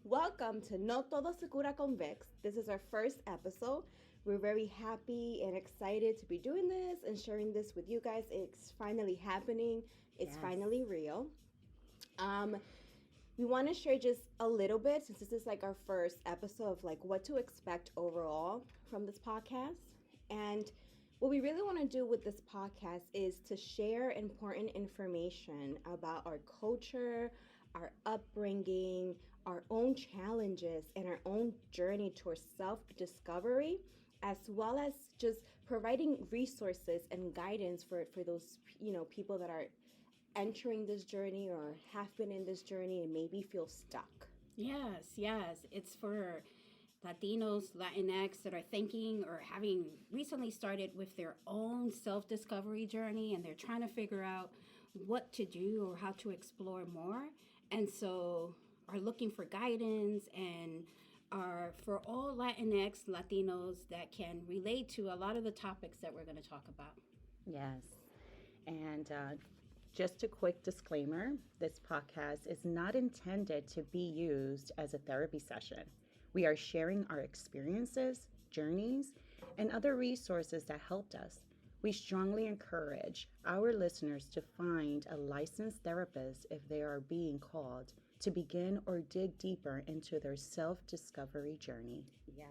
Welcome to todo, cura con vicks. This is our first episode. We're very happy and excited to be doing this and sharing this with you guys. It's finally happening. It's finally real. We want to share just a little bit since this is like our first episode of like what to expect overall from this podcast. And what we really want to do with this podcast is to share important information about our culture, our upbringing, our own challenges, and our own journey towards self discovery, as well as just providing resources and guidance for those people that are entering this journey or have been in this journey and maybe feel stuck. Yes. It's for Latinos, Latinx that are thinking or having recently started with their own self discovery journey and they're trying to figure out what to do or how to explore more. And so are looking for guidance and are for all Latinx, Latinos that can relate to a lot of the topics that we're going to talk about. Yes. And just a quick disclaimer, this podcast is not intended to be used as a therapy session. We are sharing our experiences, journeys, and other resources that helped us. We strongly encourage our listeners to find a licensed therapist if they are being called to begin or dig deeper into their self-discovery journey. Yes.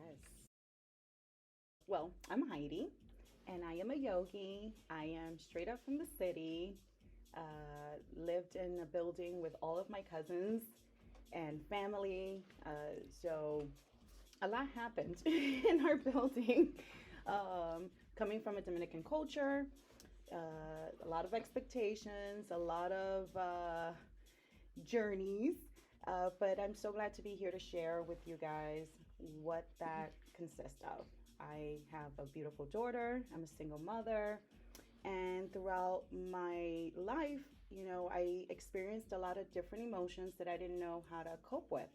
Well, I'm Heidi, and I am a yogi. I am straight up from the city. Lived in a building with all of my cousins and family. So a lot happened in our building. Coming from a Dominican culture, a lot of expectations, a lot of journeys. But I'm so glad to be here to share with you guys what that consists of. I have a beautiful daughter. I'm a single mother. And throughout my life, I experienced a lot of different emotions that I didn't know how to cope with.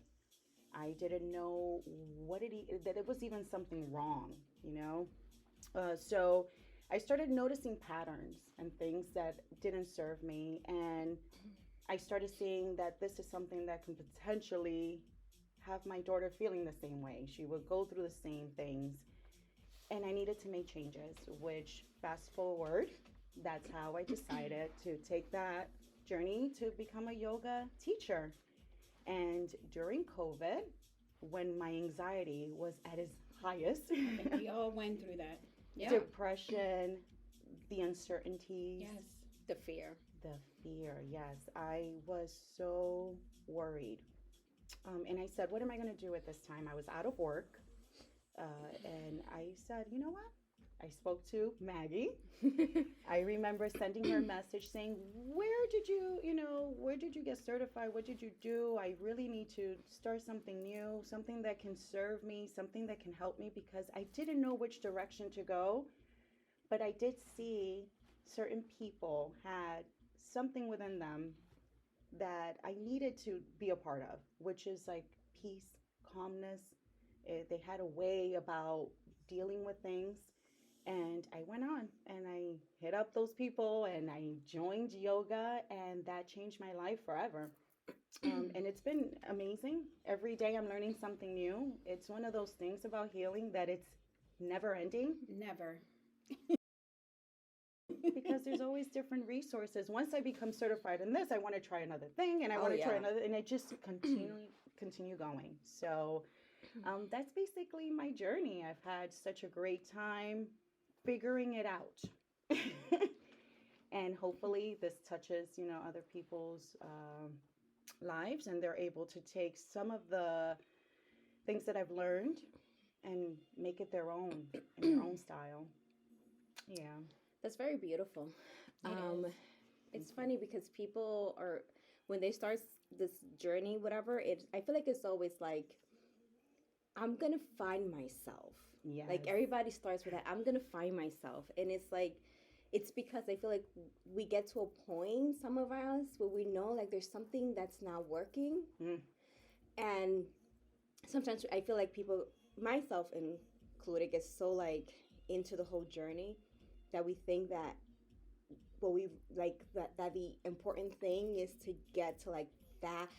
I didn't know that it was even something wrong, So I started noticing patterns and things that didn't serve me. And I started seeing that this is something that can potentially have my daughter feeling the same way. She would go through the same things. And I needed to make changes, which fast forward, that's how I decided to take that journey to become a yoga teacher. And during COVID, when my anxiety was at its highest, I think we all went through that. Yeah. Depression, the uncertainties. Yes. The fear. The fear, yes. I was so worried. And I said, what am I going to do at this time? I was out of work. And I said, you know what? I spoke to Maggie. I remember sending her a message saying, where did you get certified? What did you do? I really need to start something new, something that can serve me, something that can help me, because I didn't know which direction to go. But I did see certain people had something within them that I needed to be a part of, which is like peace, calmness. They had a way about dealing with things. And I went on and I hit up those people and I joined yoga, and that changed my life forever. And it's been amazing. Every day I'm learning something new. It's one of those things about healing that it's never ending. Never. Because there's always different resources. Once I become certified in this, I want to try another thing, and I want to try another, and I just continue going. So that's basically my journey. I've had such a great time figuring it out. And hopefully this touches, other people's lives, and they're able to take some of the things that I've learned and make it their own in their own style. Yeah. That's very beautiful. It's funny because people are, when they start this journey, whatever, I feel like it's always like, I'm going to find myself. Yes. Like everybody starts with that, I'm going to find myself. And it's like, it's because I feel like we get to a point, some of us, where we know like there's something that's not working. And sometimes I feel like people, myself included, get so like into the whole journey that we think that what we like that the important thing is to get to like that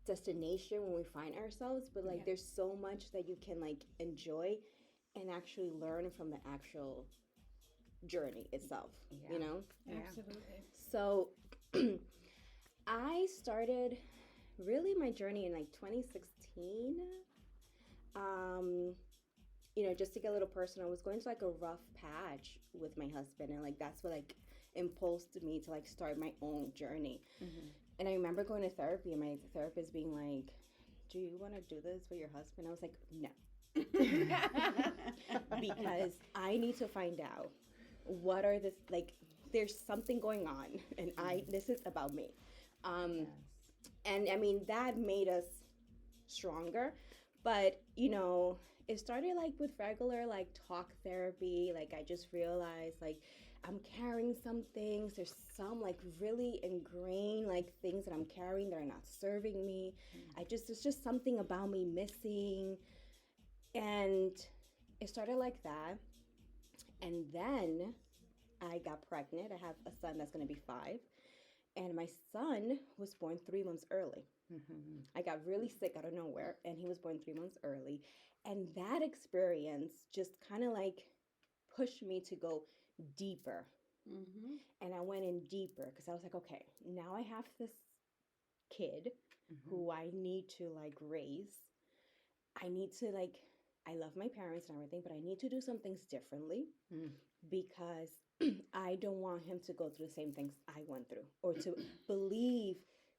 destination when we find ourselves, but like Yeah. there's so much that you can like enjoy and actually learn from the actual journey itself, Yeah. you know? Yeah. Absolutely. So I started really my journey in like 2016. Um, just to get a little personal, I was going to like a rough patch with my husband, and like that's what like impulsed me to like start my own journey. Mm-hmm. And I remember going to therapy, and my therapist being like, "Do you want to do this with your husband?" I was like, "No," because I need to find out what are this like. There's something going on, and this is about me. Yes. And I mean that made us stronger, but it started like with regular like talk therapy. Like I just realized like I'm carrying some things. There's some like really ingrained like things that I'm carrying that are not serving me. It's just something about me missing. And it started like that. And then I got pregnant. I have a son that's going to be 5. And my son was born 3 months early. Mm-hmm. I got really sick out of nowhere, and he was born 3 months early. And that experience just kind of like pushed me to go deeper. Mm-hmm. And I went in deeper because I was like, okay, now I have this kid Mm-hmm. who I need to like raise. I need to like, I love my parents and everything, but I need to do some things differently Mm. because I don't want him to go through the same things I went through or to believe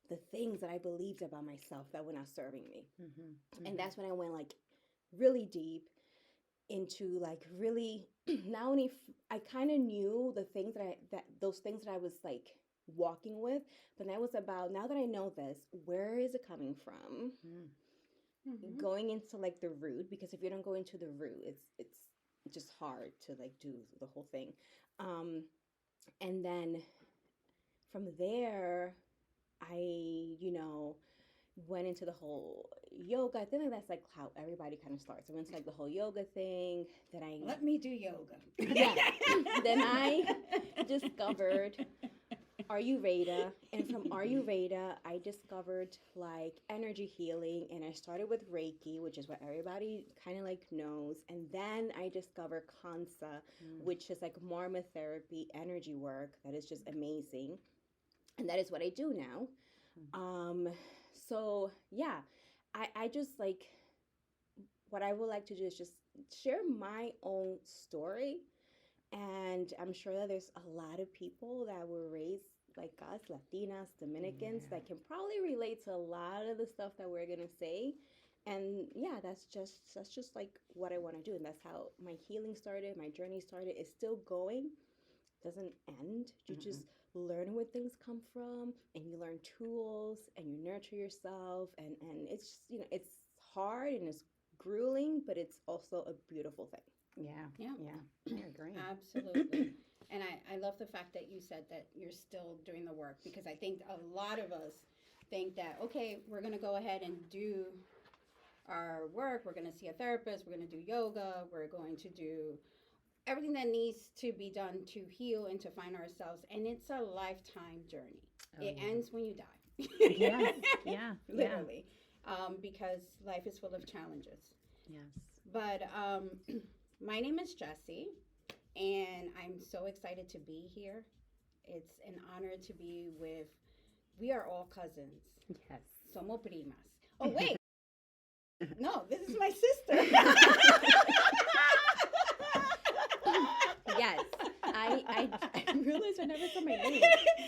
the things that I believed about myself that were not serving me. Mm-hmm. And that's when I went like really deep into like really not only I kind of knew the things that those things that I was like walking with, but that was about now that I know this, where is it coming from? Mm. Mm-hmm. Going into like the root, because if you don't go into the root, it's just hard to like do the whole thing. And then from there, I, went into the whole yoga. I think that's like how everybody kind of starts. I went to like the whole yoga thing. Then I, Let me do yoga. yeah. Then I discovered Ayurveda, and from Ayurveda, I discovered like energy healing, and I started with Reiki, which is what everybody kind of like knows, and then I discovered Kansa, which is like Marma therapy, energy work that is just amazing, and that is what I do now. So yeah, I just like what I would like to do is just share my own story. And I'm sure that there's a lot of people that were raised like us, Latinas, Dominicans, Yeah. that can probably relate to a lot of the stuff that we're gonna say. And yeah, that's just like what I want to do, and that's how my healing started. My journey started. It's still going, doesn't end. You Mm-hmm. just learn where things come from, and you learn tools, and you nurture yourself, and it's just, it's hard and it's grueling, but it's also a beautiful thing. Yeah. Yeah. Yeah. I agree. Absolutely. And I love the fact that you said that you're still doing the work, because I think a lot of us think that, okay, we're going to go ahead and do our work. We're going to see a therapist. We're going to do yoga. We're going to do everything that needs to be done to heal and to find ourselves. And it's a lifetime journey. Oh, It yeah. ends when you die. Yes. Yeah. Literally. Because life is full of challenges. Yes. But my name is Jessie, and I'm so excited to be here. It's an honor to be with, we are all cousins. Yes. Somos primas. Oh, wait. No, this is my sister. Yes, I realized I never said my name.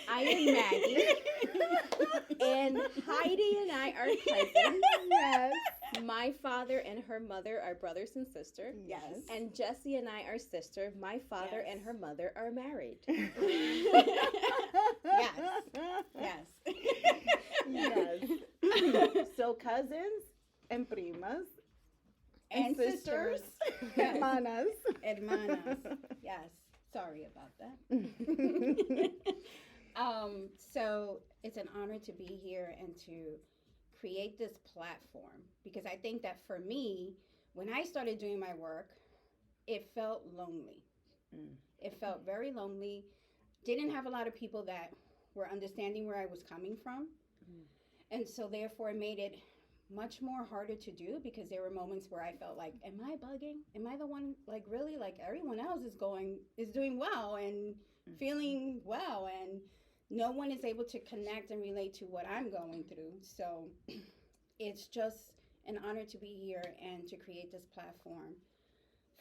I am Maggie, and Heidi and I are cousins. Yes. My father and her mother are brothers and sisters. Yes. And Jessie and I are sisters. My father Yes. and her mother are married. Yes. Yes. Yes. So cousins and primas And sisters. Yes. hermanas. Hermanas. Yes. Sorry about that. So it's an honor to be here and to create this platform, because I think that for me, when I started doing my work, it felt lonely. Mm. It felt very lonely. Didn't have a lot of people that were understanding where I was coming from. And so therefore it made it much more harder to do because there were moments where I felt like, am I bugging? Am I the one, like, really, like everyone else is doing well and feeling well, and no one is able to connect and relate to what I'm going through. So it's just an honor to be here and to create this platform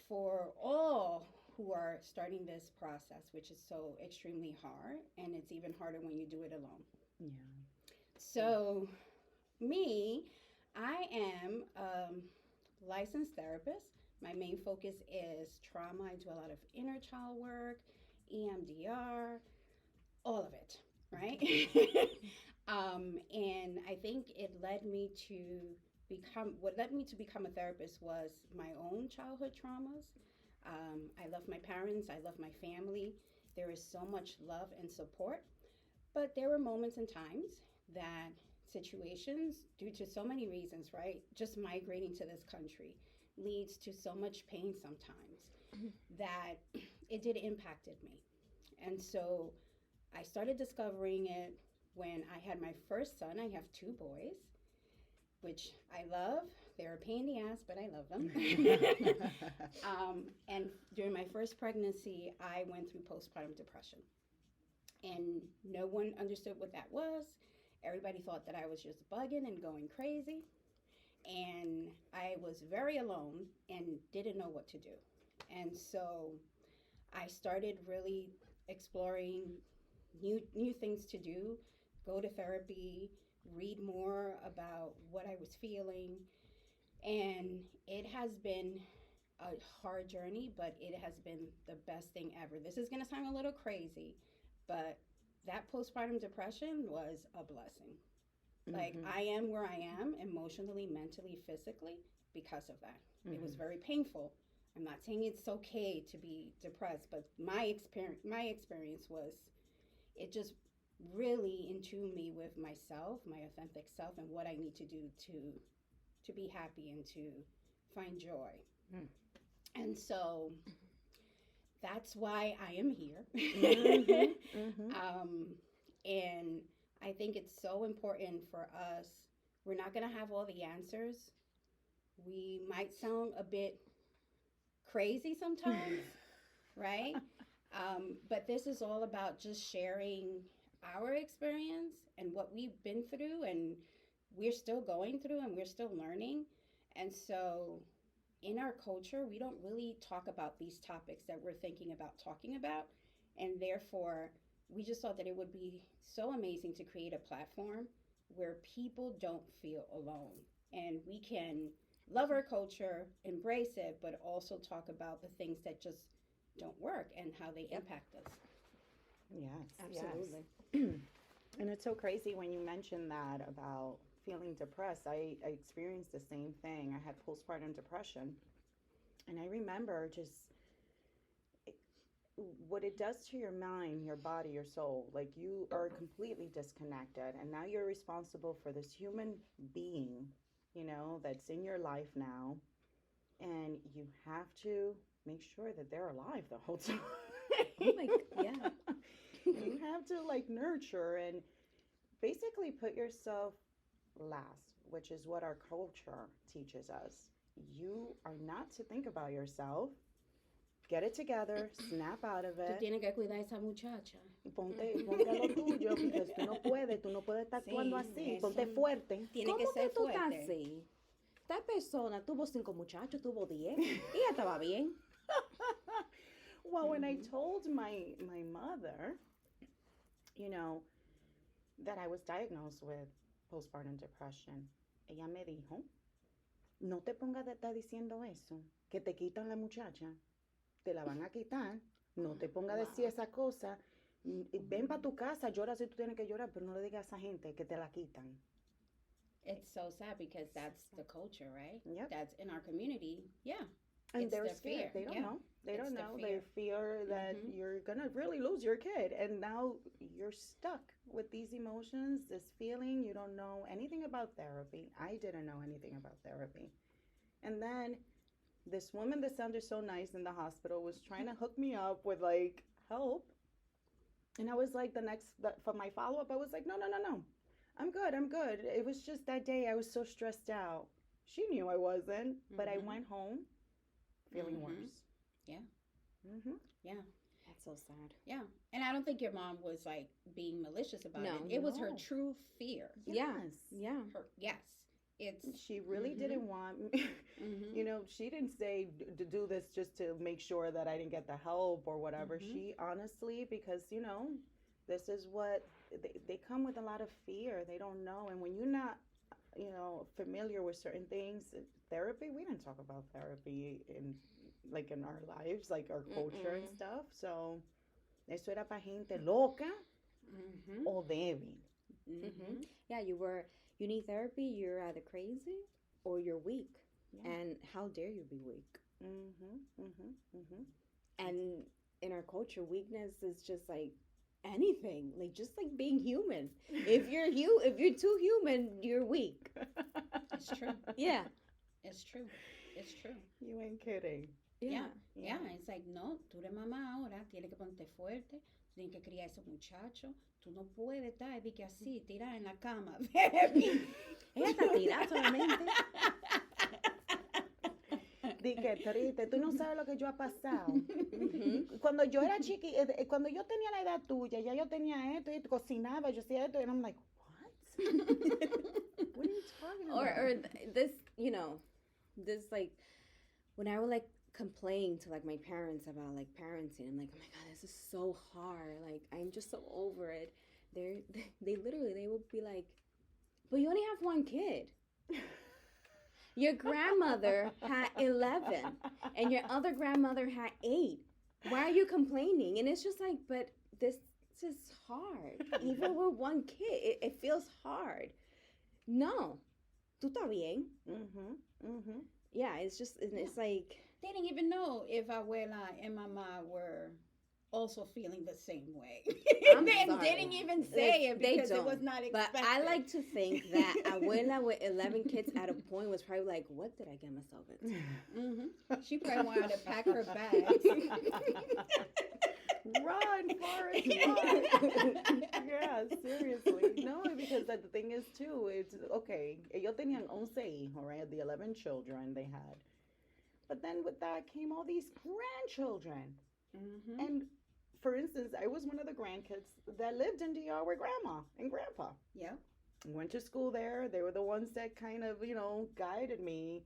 for all who are starting this process, which is so extremely hard, and it's even harder when you do it alone. Yeah. So, me, I am a licensed therapist. My main focus is trauma. I do a lot of inner child work, EMDR, all of it, right? And I think it led me to what led me to become a therapist was my own childhood traumas. I love my parents, I love my family. There is so much love and support, but there were moments and times that situations, due to so many reasons, right? Just migrating to this country leads to so much pain sometimes that it did impacted me. And so I started discovering it when I had my first son. I have two boys, which I love. They're a pain in the ass, but I love them. And during my first pregnancy, I went through postpartum depression. And no one understood what that was. Everybody thought that I was just bugging and going crazy. And I was very alone and didn't know what to do. And so I started really exploring new things to do, go to therapy, read more about what I was feeling. And it has been a hard journey, but it has been the best thing ever. This is going to sound a little crazy, but that postpartum depression was a blessing. Like, I am where I am emotionally, mentally, physically because of that. It was very painful. I'm not saying it's okay to be depressed, but my experience was, it just really in tune me with myself, my authentic self, and what I need to do to be happy and to find joy. And so that's why I am here. And I think it's so important for us. We're not going to have all the answers. We might sound a bit crazy sometimes, right? But this is all about just sharing our experience and what we've been through, and we're still going through, and we're still learning. And so in our culture, we don't really talk about these topics that we're thinking about talking about. And therefore, we just thought that it would be so amazing to create a platform where people don't feel alone, and we can love our culture, embrace it, but also talk about the things that just don't work and how they impact us. Yes, Absolutely. yes. And it's so crazy when you mention that about feeling depressed. I experienced the same thing. I had postpartum depression. And I remember just what it does to your mind, your body, your soul. Like, you are completely disconnected. And now you're responsible for this human being, that's in your life now. And you have to make sure that they're alive the whole time. Oh my, yeah. You have to nurture and basically put yourself last, which is what our culture teaches us. You are not to think about yourself. Get it together, snap out of Tú it. tienes que cuidar a esa muchacha. Ponte a lo tuyo, because tú no puedes estar actuando así. Ponte fuerte. Tiene ¿Cómo que ser tú estás fuerte. así? Esta persona tuvo 5 muchachos, tuvo 10. Ella estaba bien. Well, when I told my mother, that I was diagnosed with postpartum depression, ella me dijo, no te pongas de estar diciendo eso, que te quitan la muchacha, te la van a quitar, no te pongas a decir esa cosa, ven para tu casa, llora si tú tienes que llorar, pero no le digas a esa gente que te la quitan. It's so sad because that's the culture, right? Yep. That's in our community. Yeah. And It's they're their scared. fear. They don't Yeah. know. They It's don't the know. fear. They fear that you're going to really lose your kid. And now you're stuck with these emotions, this feeling. You don't know anything about therapy. I didn't know anything about therapy. And then this woman that sounded so nice in the hospital was trying to hook me up with help. And I was like, for my follow up, I was like, no. I'm good. I'm good. It was just that day I was so stressed out. She knew I wasn't, but I Mhm. went home feeling Mhm. worse. Yeah. Mm-hmm. Yeah. That's so sad. Yeah. And I don't think your mom was like being malicious about No. it. It was her No. true fear. Yeah. Yes. Yeah. Her yes. It's She really mhm. didn't want me. Mhm. You know, she didn't say to do this just to make sure that I didn't get the help or whatever. Mhm. She honestly, because, this is what they come with a lot of fear. They don't know. And when you're not, familiar with certain things, therapy, we didn't talk about therapy in our lives, like our culture and Mm-mm. stuff. So, eso era para gente loca Mhm. o débil. Mm-hmm. Mhm. Yeah, you need therapy. You're either crazy or you're weak. Yeah. And how dare you be weak? Mm-hmm. Mm-hmm. Mm-hmm. And in our culture, weakness is just like anything, like just like being human. If you're too human, you're weak. It's true. Yeah, It's true. It's true. You ain't kidding. Yeah. yeah. Yeah. It's like, no, tú eres mamá ahora, tienes que ponerte fuerte, tú tienes que criar a esos muchachos, tú no puedes estar de que así, tirada en la cama. Baby. Ella está tirada solamente. Di que triste, tú no sabes lo que yo ha pasado. Ujú. Cuando yo era cuando yo tenía la edad tuya, ya yo tenía esto y cocinaba, yo hacía esto, and I'm like, what? What are you talking about? This, this like when I would like complain to like my parents about like parenting, I'm like, oh my god, this is so hard. Like I'm just so over it. They literally they will be like, but you only have one kid. Your grandmother had 11 and your other grandmother had 8. Why are you complaining? And it's just like, but this is hard. Even with one kid, it feels hard. No, tú estás bien. Mm-hmm. Mm-hmm. Yeah, it's just, it's like, They didn't even know if abuela and mama were also feeling the same way. I'm They sorry. didn't even say it They because it was don't. not But expected. I like to think that abuela with 11 kids at a point was probably like, what did I get myself into? Mm-hmm. She probably wanted to pack her bags. Run, Forrest, run. Yeah, seriously. No, because the thing is, too, it's okay. Ellos tenían 11 hijos, right? The 11 children they had. But then with that came all these grandchildren. Mm-hmm. And for instance, I was one of the grandkids that lived in DR with grandma and grandpa. Yeah. Went to school there. They were the ones that kind of, guided me.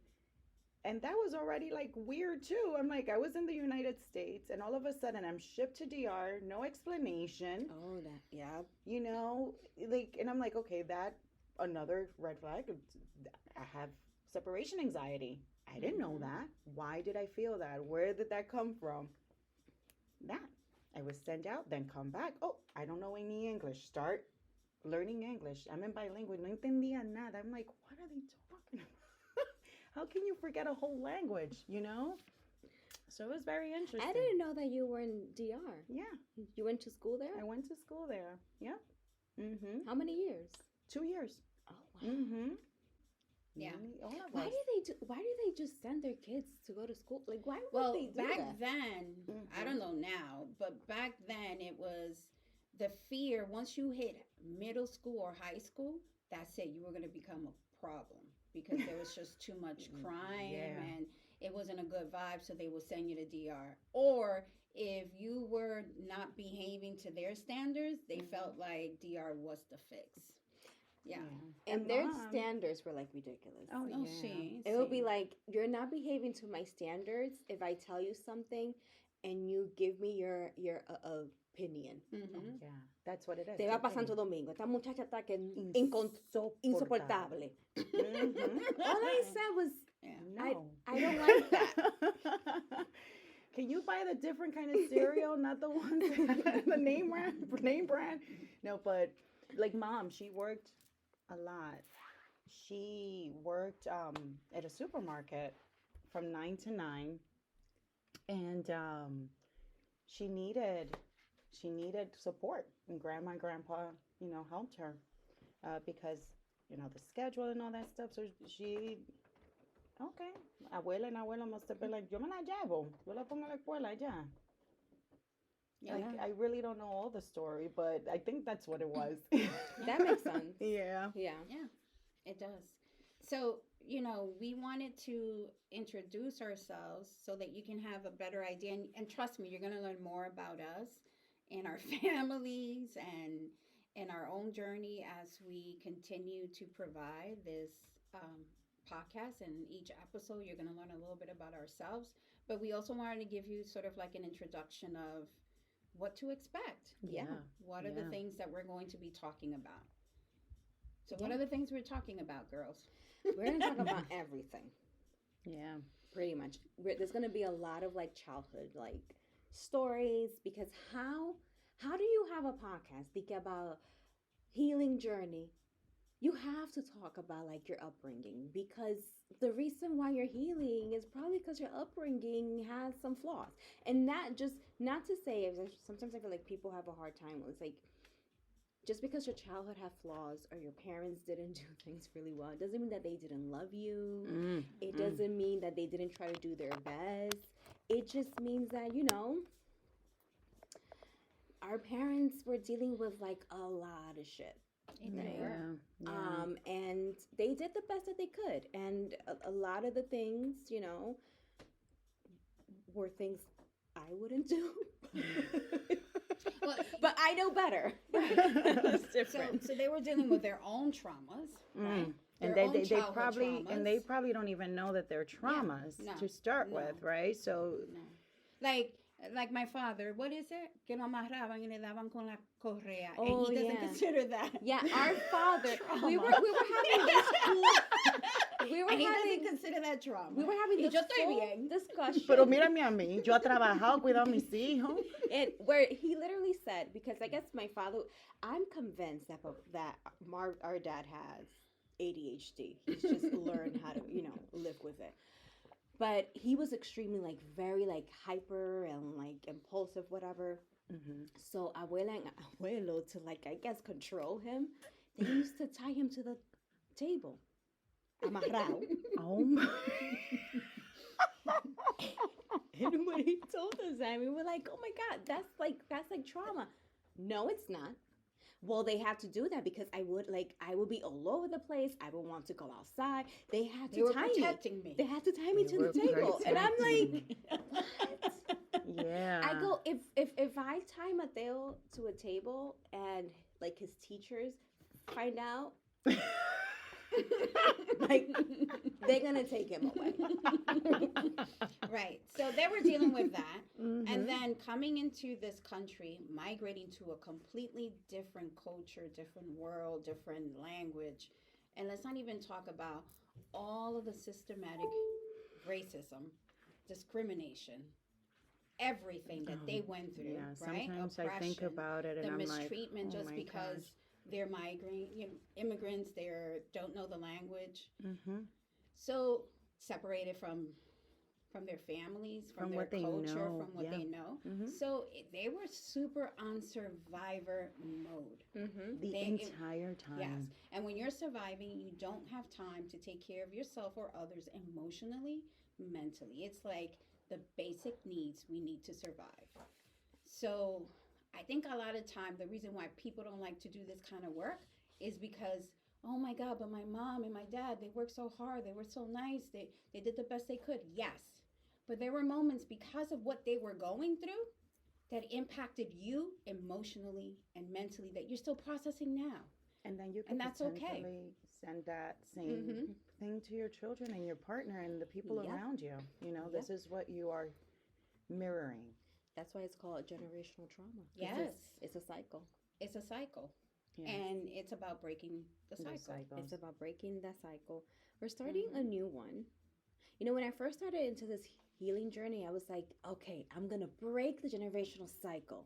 And that was already like weird too. I'm like, I was in the United States and all of a sudden I'm shipped to DR, no explanation, Oh, that, yeah. and I'm like, okay, that another red flag. I have separation anxiety. I didn't know Mhm. that. Why did I feel that? Where did that come from? That. I was sent out, then come back. Oh, I don't know any English. Start learning English. I'm in bilingual. No entendía nada. I'm like, what are they talking about? How can you forget a whole language, So it was very interesting. I didn't know that you were in DR. Yeah, You went to school there? I went to school there. Yep. Mm-hmm. How many years? 2 years. Oh, wow. Mm-hmm. Yeah. All of Why us. why do they just send their kids to go to school? Like, why would Well, they do back that? then, I don't know now, but back then it was the fear. Once you hit middle school or high school, that's it. You were going to become a problem because there was just too much crime Yeah. and it wasn't a good vibe. So they would send you to DR. Or if you were not behaving to their standards, they felt like DR was the fix. Yeah. And their Mom- standards were like ridiculous. Oh, No, yeah. see. It would be like, you're not behaving to my standards if I tell you something and you give me your opinion. Mm-hmm. Yeah, that's what it is. Te va Opinion. pasando domingo. Esta muchacha está que Insoportable. insoportable. Mhm. All I said was, Yeah. No. I don't like that. Can you buy the different kind of cereal, not the ones the name brand? No, but like mom, she worked a lot. She worked at a supermarket from 9 to 9, and she needed support, and grandma and grandpa, helped her because the schedule and all that stuff. So she, okay, abuela and abuelo must have been like, yo me la llevo, yo la pongo a la escuela ya. Yeah. Like, I really don't know all the story, but I think that's what it was. That makes sense. Yeah. Yeah. Yeah, it does. So, we wanted to introduce ourselves so that you can have a better idea. And trust me, you're going to learn more about us and our families and our own journey as we continue to provide this podcast. And each episode, you're going to learn a little bit about ourselves. But we also wanted to give you sort of like an introduction of what to expect. Yeah. What are the things that we're going to be talking about? So, what Yeah. are the things we're talking about, girls? We're going to talk about everything. Yeah. Pretty much. There's going to be a lot of like childhood like stories, because how do you have a podcast speak about healing journey? You have to talk about like your upbringing, because the reason why you're healing is probably because your upbringing has some flaws. And not to say, sometimes I feel like people have a hard time with like, just because your childhood had flaws or your parents didn't do things really well, it doesn't mean that they didn't love you. It doesn't mean that they didn't try to do their best. It just means that, our parents were dealing with like a lot of shit. Yeah. And they did the best that they could. And a lot of the things, were things I wouldn't do. Well, but I know better. It's different. so they were dealing with their own traumas, right? And Their own they childhood probably traumas. don't even know that they're traumas No, to start no. with, right? So No. Like my father, what is it? Que lo amarraban y le daban con la correa. Oh, and he doesn't yeah. consider that. Yeah, our father. We were Trauma. having this cool. We were And he having. doesn't consider that trauma. We were having Y this yo estoy full bien. discussion. pero mírame a mí, yo he trabajado, cuidado a mis hijos. And where he literally said, because I guess my father, I'm convinced that our dad has ADHD. He's just learned how to, live with it. But he was extremely like very like hyper and like impulsive, whatever. Mm-hmm. So abuela and abuelo, to like, I guess, control him, they used to tie him to the table. Amarrado. Oh my. And when he told us that, we were like, oh my God, that's like trauma. No, it's not. Well, they had to do that because I would be all over the place. I would want to go outside. They had They to were tie protecting me. me. They had to tie me They to the were table. And I'm like, what? Yeah. I go, if I tie Mateo to a table and like his teachers find out, like they're gonna take him away. Right. So they were dealing with that. Mhm. And then coming into this country, migrating to a completely different culture, different world, different language. And let's not even talk about all of the systematic racism, discrimination, everything that they went through, Yeah, right? sometimes I think Oppression, about it and the I'm like, mistreatment oh just my because gosh. they're immigrants, they don't know the language. Mm-hmm. So separated from their families, from their what they culture, know, from what yeah. they know. Mhm. So they were super on survivor mode. Mm-hmm. The They- entire time. Yes. And when you're surviving, you don't have time to take care of yourself or others emotionally, mentally. It's like the basic needs we need to survive. So I think a lot of time, the reason why people don't like to do this kind of work is because, oh my God, but my mom and my dad, they worked so hard. They were so nice. They did the best they could. Yes. But there were moments because of what they were going through that impacted you emotionally and mentally that you're still processing now. And then you can And that's okay. potentially send that same Mhm. thing to your children and your partner and the people Yep. around you. You know, this is what you are mirroring. That's why it's called generational trauma. 'Cause Yes. it's a cycle. It's a cycle. Yeah. And it's about breaking the The cycle. cycles. It's about breaking that cycle. We're starting a new one. When I first started into this healing journey, I was like, okay, I'm going to break the generational cycle.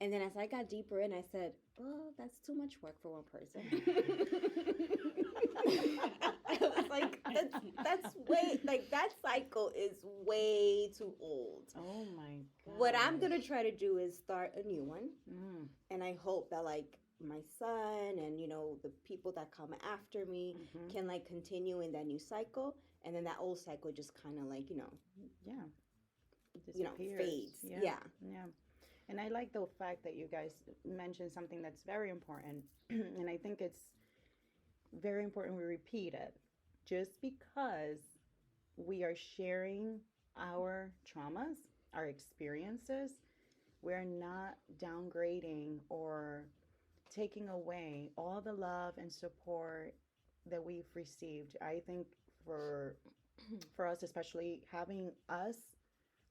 And then as I got deeper in, I said, oh, that's too much work for one person. I was like, that's way, like that cycle is way too old. Oh my God. What I'm going to try to do is start a new one. Mm. And I hope that like my son and the people that come after me Mhm. can like continue in that new cycle, and then that old cycle just kind of like Yeah. fades. Disappears. Yeah. Yeah. And I like the fact that you guys mentioned something that's very important. And I think it's very important we repeat it. Just because we are sharing our traumas, our experiences, we're not downgrading or taking away all the love and support that we've received. I think for for us, especially having us,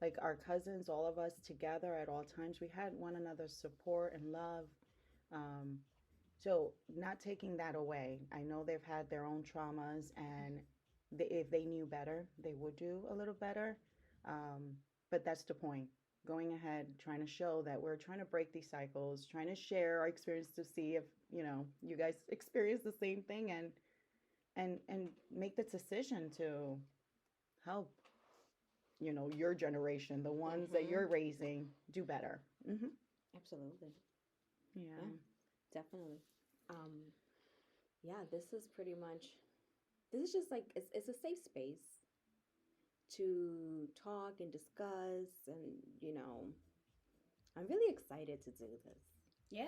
like our cousins, all of us together at all times, we had one another's support and love. Um, so not taking that away. I know they've had their own traumas, and if they knew better, they would do a little better. Um, but that's the point. Going ahead, trying to show that we're trying to break these cycles, trying to share our experience to see if you guys experience the same thing, and make the decision to help your generation, the ones that Mm-hmm. you're raising, do better. Absolutely. Yeah. Yeah, definitely. Um, yeah, this is just like it's a safe space to talk and discuss, and I'm really excited to do this. Yeah,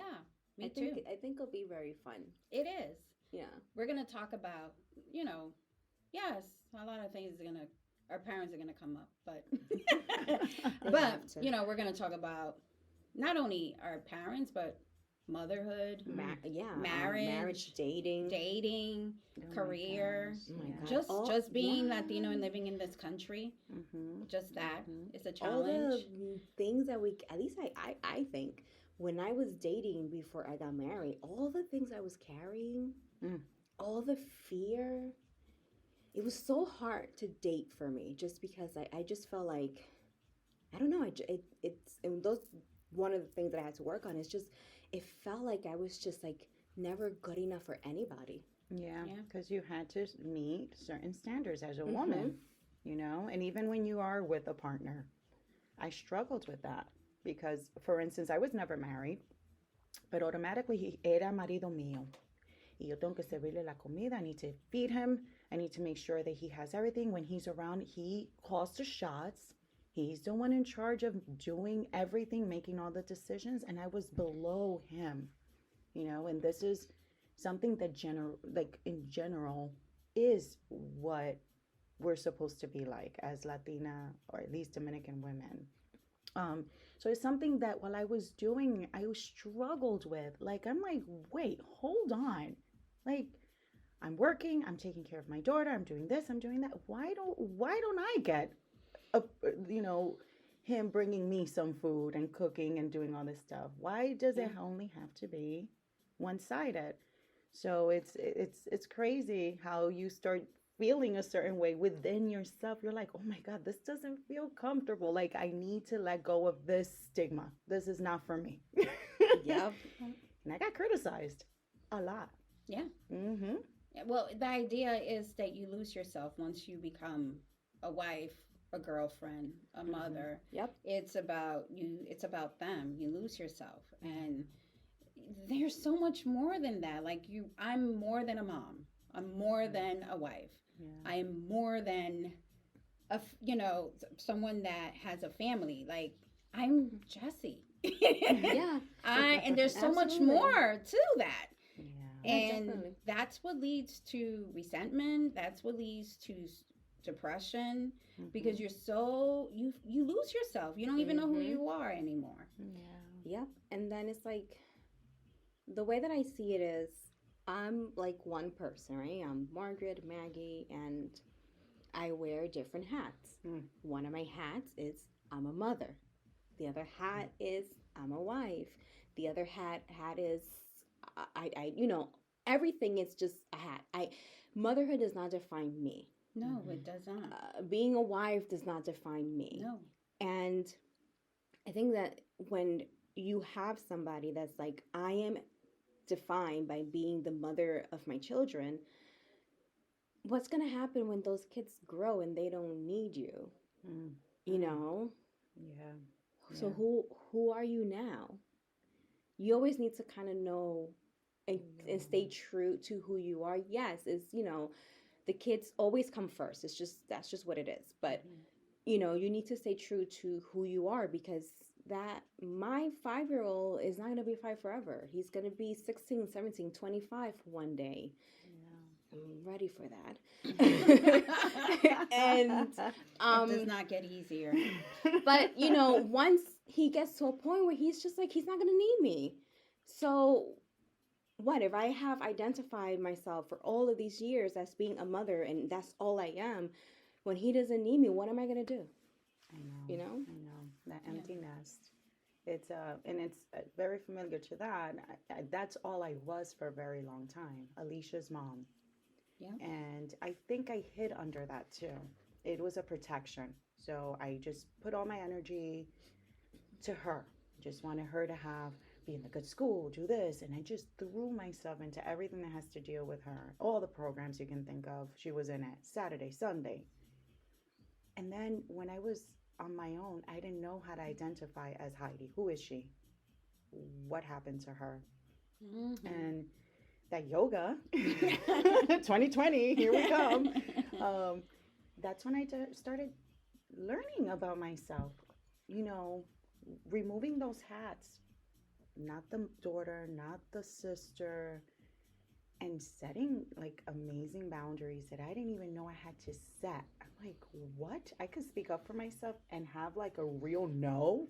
I me think too. I think it'll be very fun. It is. Yeah. We're going to talk about, you know, yes, a lot of things are going to, our parents are going to come up, but, They but, have to. we're going to talk about not only our parents, but motherhood, Yeah, marriage, marriage, dating. dating, Oh my career, gosh, Oh my yeah. God. just being Latino and Yeah. living in this country, Mm-hmm. just that Mm-hmm. is a All the challenge. things that at least I think when I was dating before I got married, all the things I was carrying, Mm. all the fear, it was so hard to date for me just because I just felt like, I don't know, it's, and those, one of the things that I had to work on is just, it felt like I was just like never good enough for anybody. Yeah, Yeah. because you had to meet certain standards as a Mm-hmm. woman, and even when you are with a partner, I struggled with that because, for instance, I was never married, but automatically he era marido mío. Y yo tengo que servirle la comida. I need to feed him. I need to make sure that he has everything. When he's around, he calls the shots. He's the one in charge of doing everything, making all the decisions, and I was below him. And this is something that like in general is what we're supposed to be like as Latina, or at least Dominican women. um so it's something that while I was doing, I struggled with. Like, I'm like, wait, hold on. Like, I'm working, I'm taking care of my daughter, I'm doing this, I'm doing that. Why don't I get a, him bringing me some food and cooking and doing all this stuff? Why does Yeah. it only have to be one-sided? So it's crazy how you start feeling a certain way within yourself. You're like, oh my God, this doesn't feel comfortable. Like, I need to let go of this stigma. This is not for me. Yep. And I got criticized a lot. Yeah. Mm-hmm. Yeah, well, the idea is that you lose yourself once you become a wife, a girlfriend, a mother. Yep. It's about you, it's about them. You lose yourself. And there's so much more than that. Like, I'm more than a mom. I'm more than a wife. Yeah. I am more than someone that has a family. Like, I'm Jessie. Yeah. And there's so much Absolutely. more to that. Yeah. And definitely. that's what leads to resentment. That's what leads to depression, because you're so you lose yourself. You don't even know who Mhm. you are anymore. Yeah. Yep. And then it's like, the way that I see it is, I'm like one person, right? I'm Margaret, Maggie, and I wear different hats. Mm. One of my hats is I'm a mother. The other hat is I'm a wife. The other hat is everything is just a hat. Motherhood does not define me. No, it does not. Being a wife does not define me. No. And I think that when you have somebody that's like, I am defined by being the mother of my children, what's going to happen when those kids grow and they don't need you? Mm. You know? Yeah. So Yeah. who are you now? You always need to kind of know and stay true to who you are. Yes, the kids always come first. That's just what it is. But you need to stay true to who you are, because that my 5-year-old is not going to be 5 forever. He's going to be 16, 17, 25 one day. I'm ready for that. And it does not get easier. but you know, once he gets to a point where he's just like, he's not going to need me. So what if I have identified myself for all of these years as being a mother and that's all I am? When he doesn't need me, what am I going to do? I know. You know? I know. That empty nest. It's and it's very familiar to that. That's all I was for a very long time. Alicia's mom. Yeah. And I think I hid under that too. It was a protection. So I just put all my energy to her. Just wanted her to be in the good school, do this. And I just threw myself into everything that has to deal with her. All the programs you can think of. She was in it Saturday, Sunday. And then when I was on my own, I didn't know how to identify as Heidi. Who is she? What happened to her? Mm-hmm. And that yoga 2020, here we come. That's when I started learning about myself, you know, removing those hats, not the daughter, not the sister, and setting like amazing boundaries that I didn't even know I had to set. I'm like, what? I could speak up for myself and have like a real no,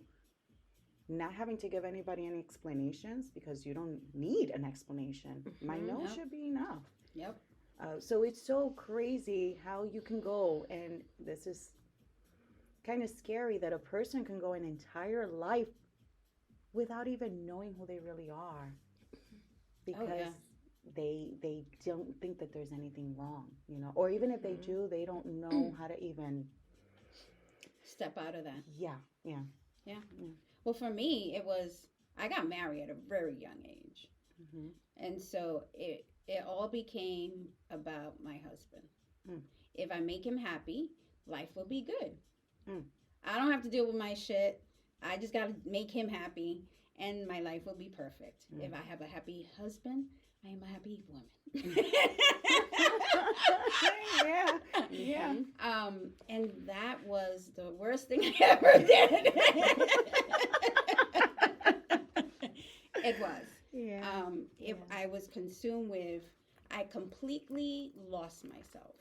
not having to give anybody any explanations because you don't need an explanation. My no should be enough. Yep. So it's so crazy how you can go, and this is kind of scary that a person can go an entire life without even knowing who they really are because they don't think that there's anything wrong, you know, or even if they do, they don't know how to even step out of that. Yeah. Well, for me, it was, I got married at a very young age. Mm-hmm. And so it all became about my husband. If I make him happy, life will be good. I don't have to deal with my shit. I just got to make him happy and my life will be perfect. If I have a happy husband, I am a happy woman. Yeah. And that was the worst thing I ever did. It was. I was consumed with, I completely lost myself.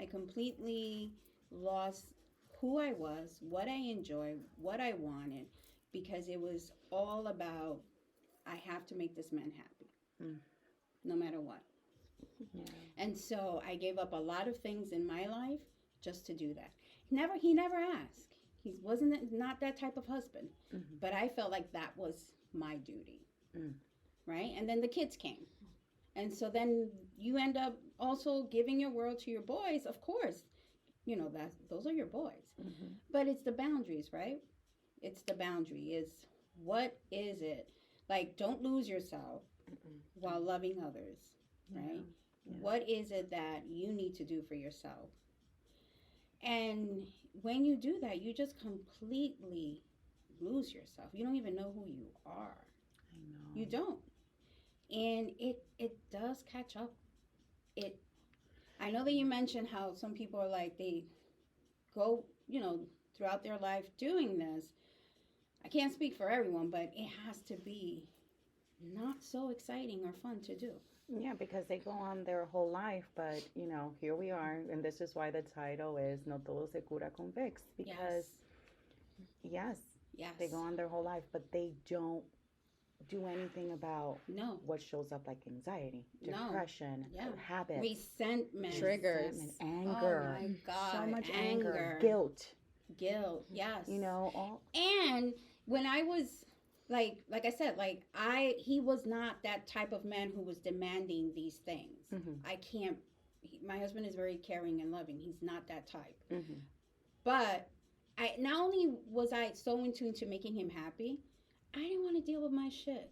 I completely lost who I was, what I enjoyed, what I wanted, because it was all about, I have to make this man happy, no matter what. Yeah. And so I gave up a lot of things in my life just to do that. He never asked. He wasn't not that type of husband. But I felt like that was my duty. Right? And then the kids came. And so then you end up also giving your world to your boys, of course. You know, those are your boys. But it's the boundaries, right? It's the boundary. Is what is it? Like, don't lose yourself while loving others, right? Yeah. What is it that you need to do for yourself? And when you do that, you just completely lose yourself. You don't even know who you are. I know. You don't. And it does catch up. I know that you mentioned how some people are like, they go, you know, throughout their life doing this. I can't speak for everyone, but it has to be not so exciting or fun to do. Yeah, because they go on their whole life, but, you know, here we are, and this is why the title is No todo, cura con vicks, because, yes, they go on their whole life, but they don't do anything about what shows up, like anxiety, depression, habits, resentment, triggers, anger. Oh my God, so much anger, guilt, yes. You know, and when I was like I said, he was not that type of man who was demanding these things. I can't. My husband is very caring and loving. He's not that type. But I not only was I so in tune to making him happy, I didn't want to deal with my shit.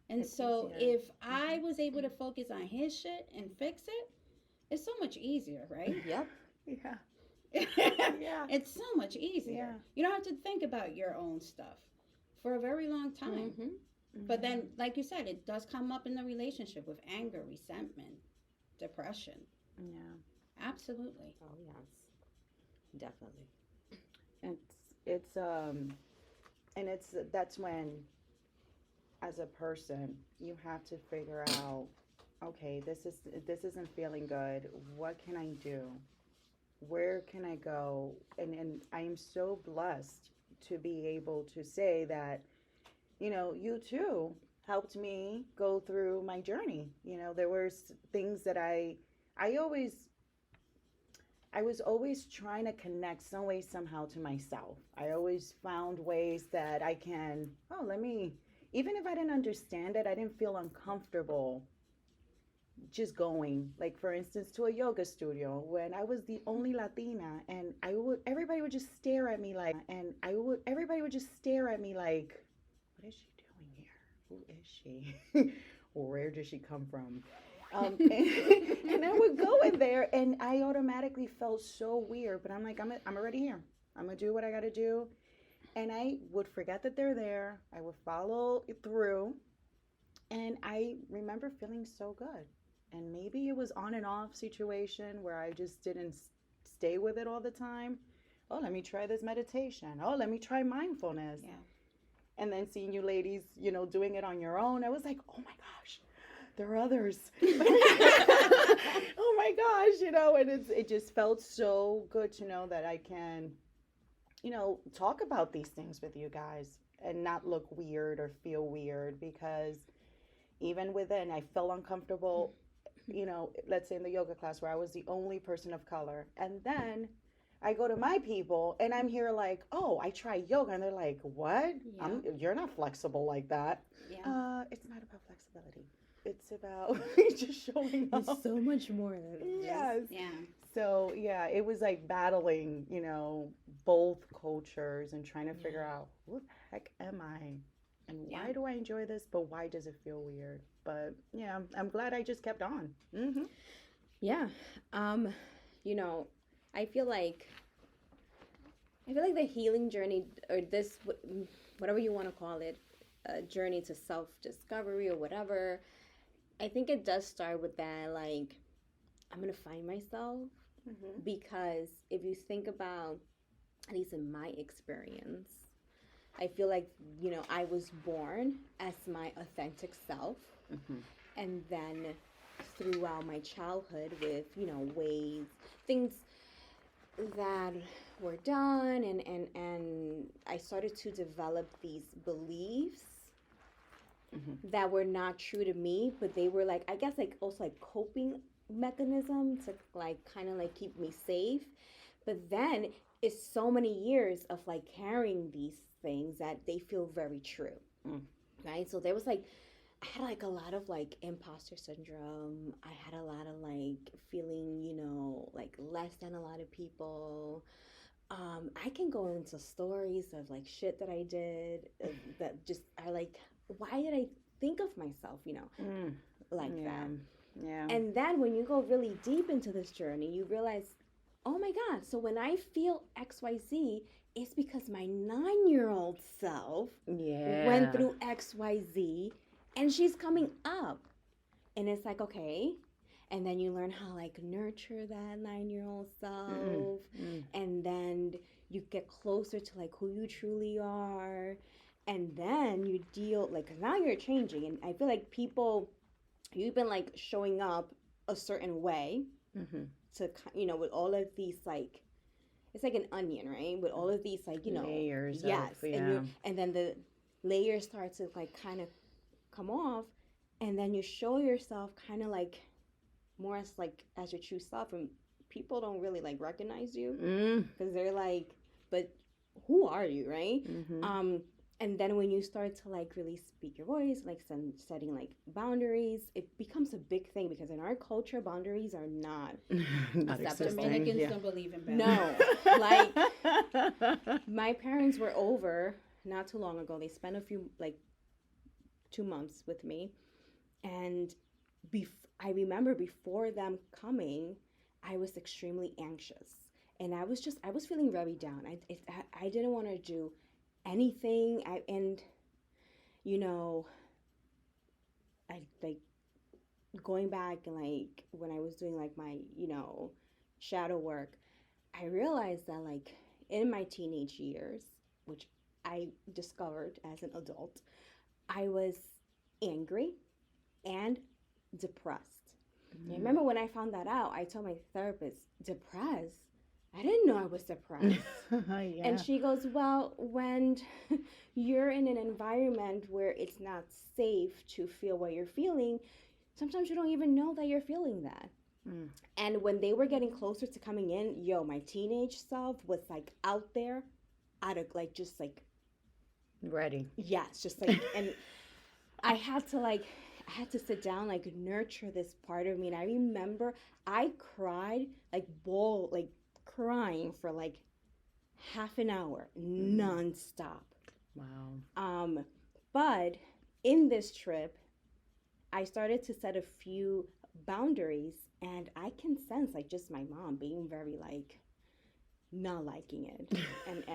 And so if I was able to focus on his shit and fix it, it's so much easier, right? Yep. It's so much easier. You don't have to think about your own stuff for a very long time. But then, like you said, it does come up in the relationship with anger, resentment, depression. Yeah. Absolutely. Oh, yes. Definitely. It's and that's when, as a person, you have to figure out, okay, this isn't feeling good. What can I do? Where can I go? And I am so blessed to be able to say that, you too helped me go through my journey. There were things that I always I was always trying to connect some way somehow to myself. I always found ways that I can, let me, even if I didn't understand it, I didn't feel uncomfortable just going, like, for instance, to a yoga studio when I was the only Latina, and everybody would just stare at me like, what is she doing here? Who is she? Where did she come from? And I would go in there and I automatically felt so weird, but I'm like, I'm already here. I'm gonna do what I gotta do. And I would forget that they're there. I would follow it through. And I remember feeling so good. And maybe it was on and off situation where I just didn't stay with it all the time. Oh, let me try this meditation. Oh, let me try mindfulness. Yeah. And then seeing you ladies, doing it on your own, I was like, oh my gosh, there are others. Oh my gosh, and it just felt so good to know that I can, talk about these things with you guys and not look weird or feel weird, because even within, I felt uncomfortable, let's say in the yoga class where I was the only person of color. And then I go to my people and I'm here like, oh, I try yoga. And they're like, what? Yeah. You're not flexible like that. Yeah. It's not about flexibility. It's about just showing up. There's so much more than this. Yes. Yeah. So, yeah, it was like battling, both cultures and trying to figure out, who the heck am I? And why do I enjoy this? But why does it feel weird? But yeah, I'm glad I just kept on. Mm-hmm. Yeah. I feel like the healing journey, or this, whatever you want to call it, a journey to self-discovery or whatever, I think it does start with that, like, I'm going to find myself. Mm-hmm. Because if you think about, at least in my experience, I feel like, I was born as my authentic self. Mm-hmm. And then throughout my childhood with, things that were done, and I started to develop these beliefs that were not true to me, but they were like, I guess, like also like coping mechanism to like kind of like keep me safe. But then it's so many years of like carrying these things that they feel very true. Right? So there was like, I had like a lot of like imposter syndrome. I had a lot of like feeling, like less than a lot of people. I can go into stories of like shit that I did that just are like, why did I think of myself, like that? Yeah. And then when you go really deep into this journey, you realize, oh my God, so when I feel XYZ, it's because my 9-year-old self went through XYZ and she's coming up. And it's like, okay. And then you learn how like nurture that 9-year-old self. And then you get closer to like who you truly are. And then you deal, like, 'cause now you're changing. And I feel like people, you've been like showing up a certain way to, with all of these like, it's like an onion, right? With all of these like, layers. Yes. And then the layers start to like kind of come off, and then you show yourself kind of like more as like as your true self, and people don't really like recognize you because they're like, but who are you, right? And then when you start to like really speak your voice, like setting like boundaries, it becomes a big thing, because in our culture, boundaries are not acceptable. Dominicans don't believe in boundaries. No, like my parents were over not too long ago. They spent a few like 2 months with me, and I remember before them coming, I was extremely anxious, and I was feeling very down. I didn't want to do anything. I like going back, and like when I was doing like my shadow work, I realized that like in my teenage years, which I discovered as an adult, I was angry and depressed. I remember when I found that out, I told my therapist, depressed? I didn't know I was depressed. Yeah. And she goes, well, when you're in an environment where it's not safe to feel what you're feeling, sometimes you don't even know that you're feeling that. Mm. And when they were getting closer to coming in, my teenage self was like out there, out of like, just like, Ready. yes, just like, and I had to sit down, like nurture this part of me. And I remember I cried, like crying for like half an hour, nonstop. Wow. But in this trip, I started to set a few boundaries, and I can sense like just my mom being very like not liking it, and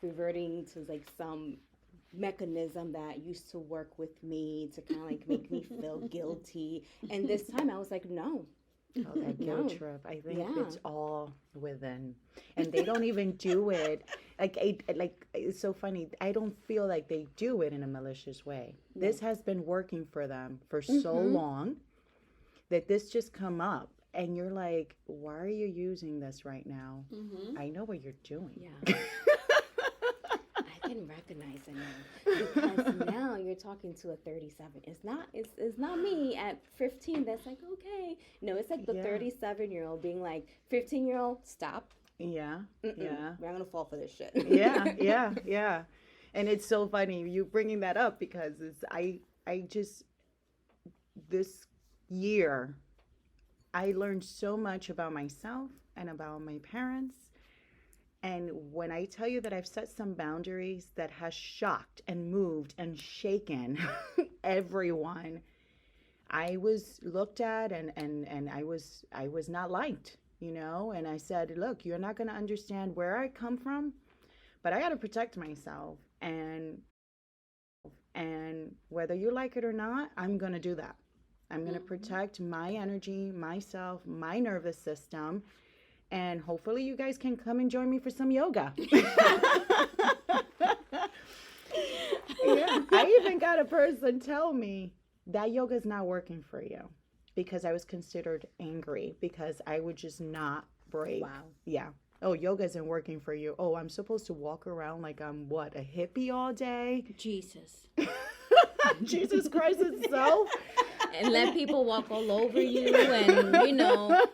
reverting to like some mechanism that used to work with me to kind of like make me feel guilty. And this time I was like, no. Oh, that guilt No. trip. I think Yeah. it's all within. And they don't even do it. Like, it's so funny. I don't feel like they do it in a malicious way. This has been working for them for so long that this just come up. And you're like, why are you using this right now? I know what you're doing. Yeah. I can recognize it now, because now you're talking to a 37. It's not me at 15 that's like, okay. No, it's like the 37-year-old being like, 15-year-old, stop. Yeah. Yeah. We're not gonna fall for this shit. Yeah. And it's so funny you bringing that up, because I just, this year, I learned so much about myself and about my parents. And when I tell you that I've set some boundaries that has shocked and moved and shaken everyone, I was looked at and I was not liked, and I said, look, you're not going to understand where I come from, but I got to protect myself, and whether you like it or not, I'm going to do that. I'm going to protect my energy, myself, my nervous system. And hopefully you guys can come and join me for some yoga. Yeah. I even got a person tell me that yoga is not working for you, because I was considered angry because I would just not break. Wow. Yeah. Oh, yoga isn't working for you. Oh, I'm supposed to walk around like I'm what, a hippie all day? Jesus. Jesus Christ itself. And let people walk all over you, and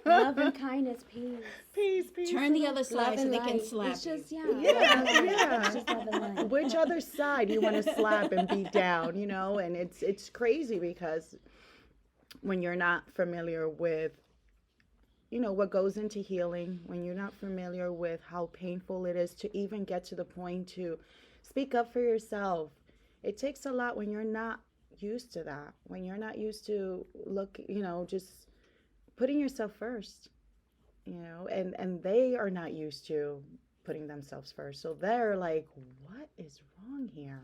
love and kindness, peace. Peace. Turn the other side so and they can light. slap It's just, you. Yeah. It's just love and light. Which other side you want to slap and beat down, and it's crazy, because when you're not familiar with what goes into healing, when you're not familiar with how painful it is to even get to the point to speak up for yourself, it takes a lot when you're not used to that, when you're not used to just putting yourself first, and they are not used to putting themselves first. So they're like, what is wrong here?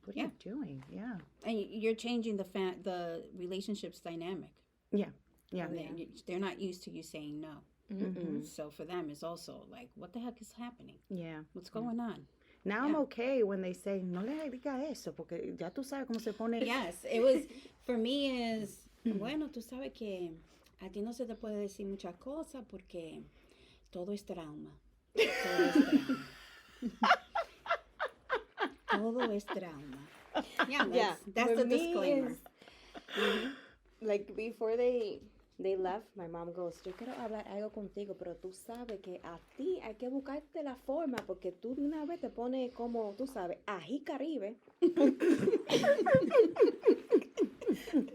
Like, what are you doing? Yeah. And you're changing the relationship's dynamic. Yeah. And they're not used to you saying no. Mm-mm. So for them, it's also like, what the heck is happening? Yeah. What's going on? Now I'm okay when they say, no le diga eso, porque ya tú sabes cómo se pone. Yes, it was, for me is, bueno, tú sabes que a ti no se te puede decir muchas cosas porque todo es trauma. Todo es trauma. Todo es trauma. Yeah, that's For the me disclaimer. Like before they left, my mom goes, yo quiero hablar algo contigo, pero tú sabes que a ti hay que buscarte la forma, porque tú de una vez te pones como, tú sabes, ají caribe.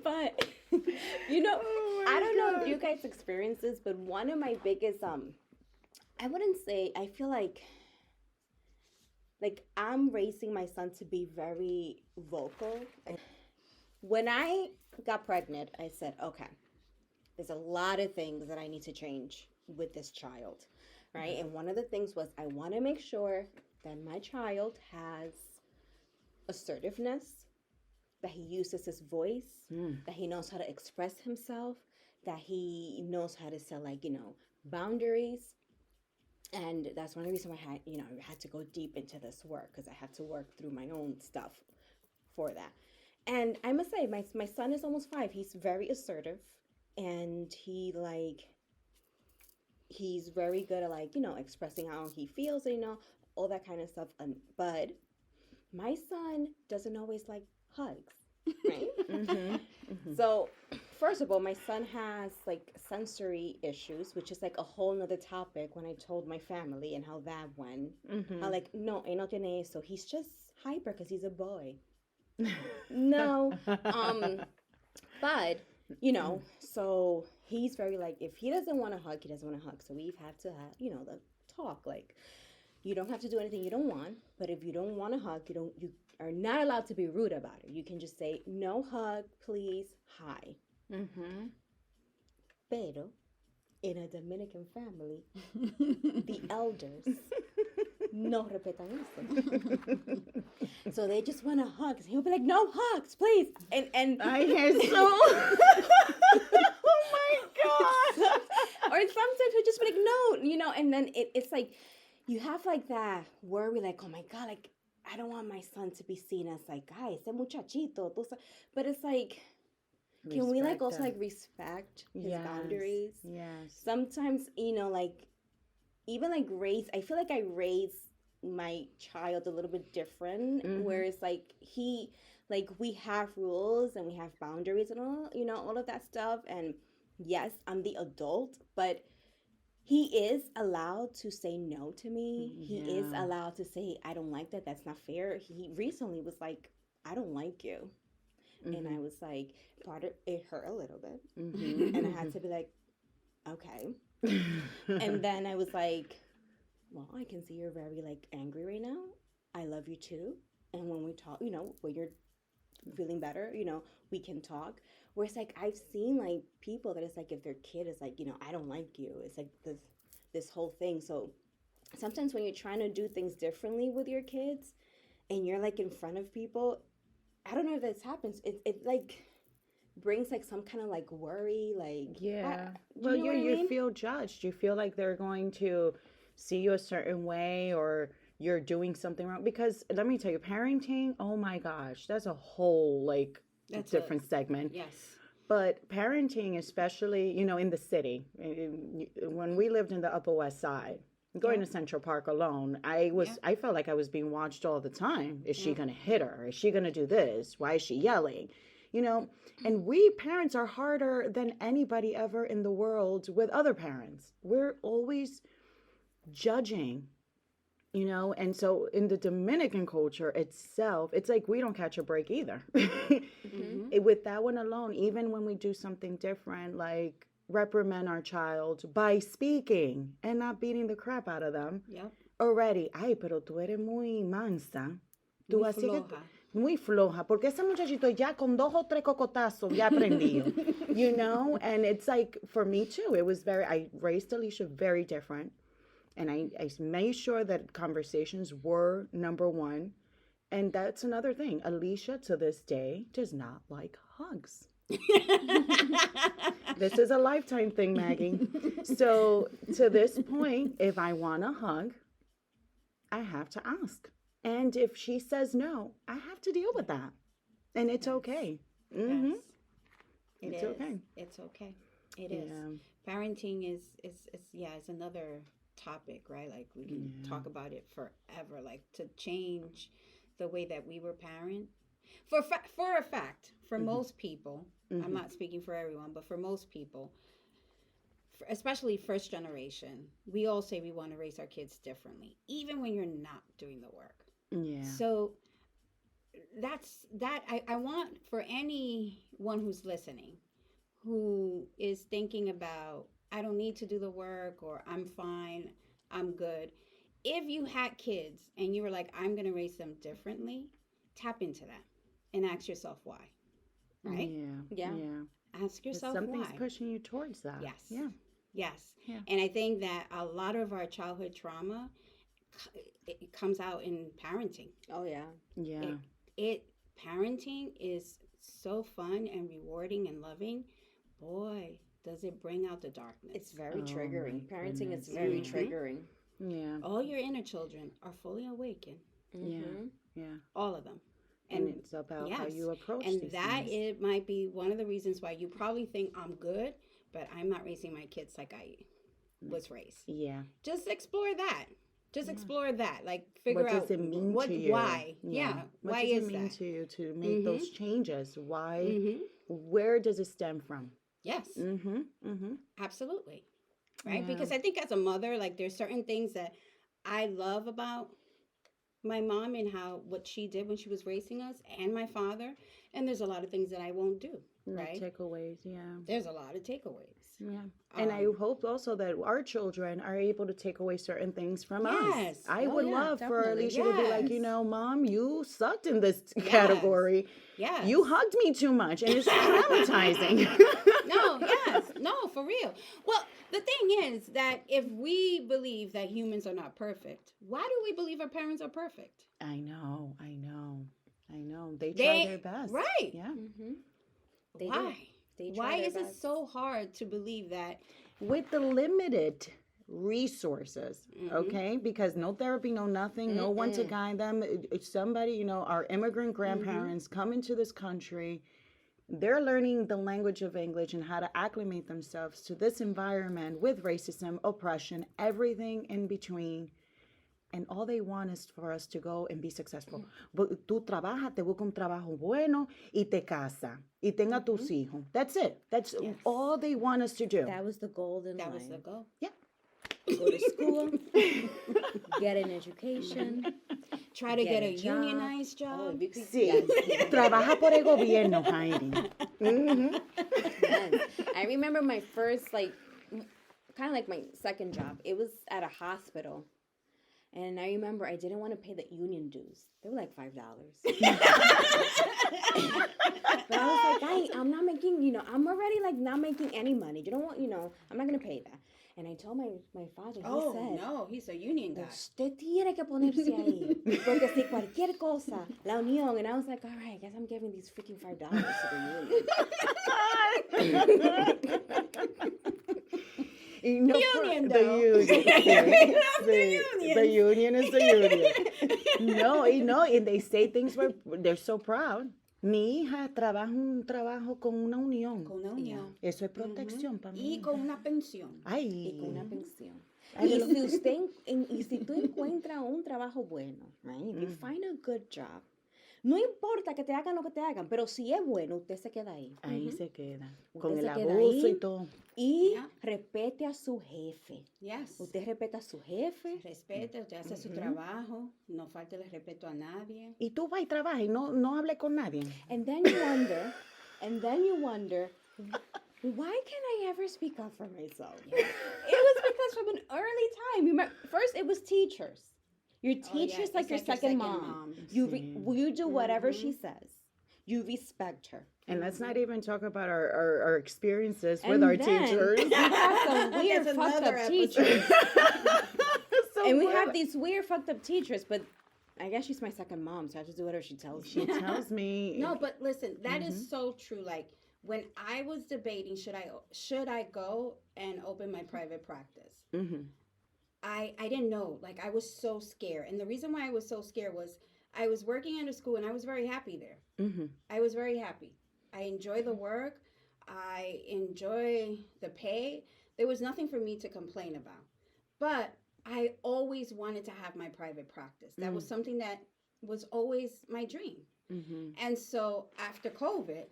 But, I don't know if you guys experience this, but one of my biggest, I wouldn't say, I feel like I'm raising my son to be very vocal. When I got pregnant, I said, okay, there's a lot of things that I need to change with this child, right? And one of the things was I want to make sure that my child has assertiveness, that he uses his voice, that he knows how to express himself, that he knows how to set boundaries. And that's one of the reasons why I had to go deep into this work, because I had to work through my own stuff for that. And I must say, my son is almost 5. He's very assertive, and he's very good at expressing how he feels, all that kind of stuff. But my son doesn't always like hugs, right? So first of all, my son has sensory issues, which is a whole nother topic when I told my family and how that went. How no, él no tiene eso. He's just hyper because he's a boy. No. But, so he's very if he doesn't want to hug, he doesn't want to hug. So we've had to have, the talk. You don't have to do anything you don't want, but if you don't want to hug, you are not allowed to be rude about it. You can just say, no hug, please, hi. Pero, in a Dominican family, the elders no respetan eso. So they just want to hug. He'll be like, no hugs, please. And I hear so. Oh my God. Or sometimes he'll just be like, no, and then it's you have that worry, oh my God, I don't want my son to be seen as ay, ese muchachito. But it's can we also respect his boundaries? Yes. Sometimes, even raise, I feel I raise my child a little bit different, where it's we have rules and we have boundaries and all of that stuff. And yes, I'm the adult, but he is allowed to say no to me. He is allowed to say, I don't like that. That's not fair. He recently was like, I don't like you. And I was it hurt a little bit. And I had to be like, okay. And then I was like, well, I can see you're very angry right now. I love you too. And when we talk, when you're feeling better, we can talk. Where it's I've seen people that it's if their kid is I don't like you. It's this whole thing. So sometimes when you're trying to do things differently with your kids and you're in front of people, I don't know if this happens. It brings some kind of worry, yeah. Well, you feel judged. You feel they're going to see you a certain way, or you're doing something wrong. Because let me tell you, parenting, oh my gosh, that's a whole that's different segment. Yes. But parenting, especially, in the city, when we lived in the Upper West Side, going to Central Park alone, I felt I was being watched all the time. Is she going to hit her? Is she going to do this? Why is she yelling? And we parents are harder than anybody ever in the world with other parents. We're always judging, and so in the Dominican culture itself, it's we don't catch a break either. With that one alone, even when we do something different, reprimand our child by speaking and not beating the crap out of them. Yep. Already, ay, pero tú eres muy mansa. Tú Muy así floja. Que, muy floja, porque ese muchachito ya con 2 o 3 cocotazos ya aprendió, and it's for me too, it was I raised Alicia very different, and I made sure that conversations were number one. And that's another thing. Alicia, to this day, does not like hugs. This is a lifetime thing, Maggie. So to this point, if I want a hug, I have to ask. And if she says no, I have to deal with that. And it's okay. Yes. It's okay. It's okay. It is. Parenting is it's another topic, right? We can talk about it forever, to change the way that we were parent. For a fact, for most people, I'm not speaking for everyone, but for most people, especially first generation, we all say we want to raise our kids differently, even when you're not doing the work. Yeah. So I want for anyone who's listening, who is thinking about, I don't need to do the work, or I'm fine, I'm good. If you had kids and you were I'm going to raise them differently, tap into that and ask yourself why. Right? Yeah. Ask yourself something's why. pushing you towards that. Yes. Yeah. Yes. Yeah. And I think that a lot of our childhood trauma, it comes out in parenting. Oh, yeah. Yeah. Parenting is so fun and rewarding and loving. Boy, does it bring out the darkness. It's very triggering. Parenting is very triggering. Yeah. All your inner children are fully awakened. Mhm. Yeah. All of them. And it's about how you approach and these that things. it might be one of the reasons why you probably think I'm good, but I'm not raising my kids like I was raised. Yeah. Just explore that. Just Yeah. explore that. Like figure What out does it mean what to you? why. Yeah. What Why does is it mean that? to you to make those changes? Why? Mm-hmm. Where does it stem from? Yes. Mm-hmm. Mm-hmm. Absolutely. Right? Yeah. Because I think as a mother, like there's certain things that I love about my mom and how what she did when she was raising us and my father, and there's a lot of things that I won't do. Right? Takeaways, yeah. There's a lot of takeaways. Yeah. And I hope also that our children are able to take away certain things from Yes. us. I would love for definitely. Alicia to be like, Yes. Mom, you sucked in this Yes. category. Yes. You hugged me too much, and it's traumatizing. No, for real. Well, the thing is that if we believe that humans are not perfect, why do we believe our parents are perfect? I know. They try their best. Right. Yeah. They Why? do. They try Why their is it best. so hard to believe that? With the limited resources, okay? Because no therapy, no nothing, no one to guide them. It's somebody, our immigrant grandparents come into this country. They're learning the language of English and how to acclimate themselves to this environment with racism, oppression, everything in between. And all they want is for us to go and be successful. But tú trabajas, te busca un trabajo bueno y te casa y tenga tus hijos. That's it. That's all they want us to do. That was the golden That line. was the goal. Yeah. Go to school, get an education, Try to get a job. unionized job. Sí. Trabaja por el gobierno, Heidi. Yes. I remember my first, kind of like my second job. It was at a hospital. And I remember I didn't want to pay the union dues. They were like $5. But I was like, I'm not making, I'm already not making any money. You don't want, I'm not going to pay that. And I told my father, he said, No, he's a union guy. usted tiene que ponerse ahí. Porque si cualquier cosa, la unión. And I was like, all right, I guess I'm giving these freaking $5 to the union. Union, the union is the union. No, and they say things where they're so proud. Mi hija trabaja un trabajo con una unión. Con una unión. Eso es protección para mí. Y con una pensión. Ay. Y con una pensión. Y si tú encuentras un trabajo bueno, right? If you find a good job, no importa que te hagan lo que te hagan, pero si es bueno, usted se queda ahí. Ahí se queda. Usted Con el se queda abuso ahí. y todo. Y respete a su jefe. Yes. Usted respeta a su jefe. Respete, usted hace su trabajo, no falte el respeto a nadie. Y tú vas y trabajas y no hables con nadie. And then you wonder, why can't I ever speak up for myself? It was because from an early time, remember, first it was teachers. Your teacher's like your second mom. You do whatever she says. You respect her. And let's not even talk about our experiences with our teachers. We have some weird fucked up teachers. And we have these weird fucked up teachers, but I guess she's my second mom, so I have to do whatever she tells me. She tells me. No, but listen, that is so true. Like when I was debating, should I go and open my private practice? I didn't know. Like I was so scared, and the reason why I was so scared was I was working at a school and I was very happy there. I was very happy. I enjoy the work. I enjoy the pay. There was nothing for me to complain about. But I always wanted to have my private practice. That was something that was always my dream. And so after COVID,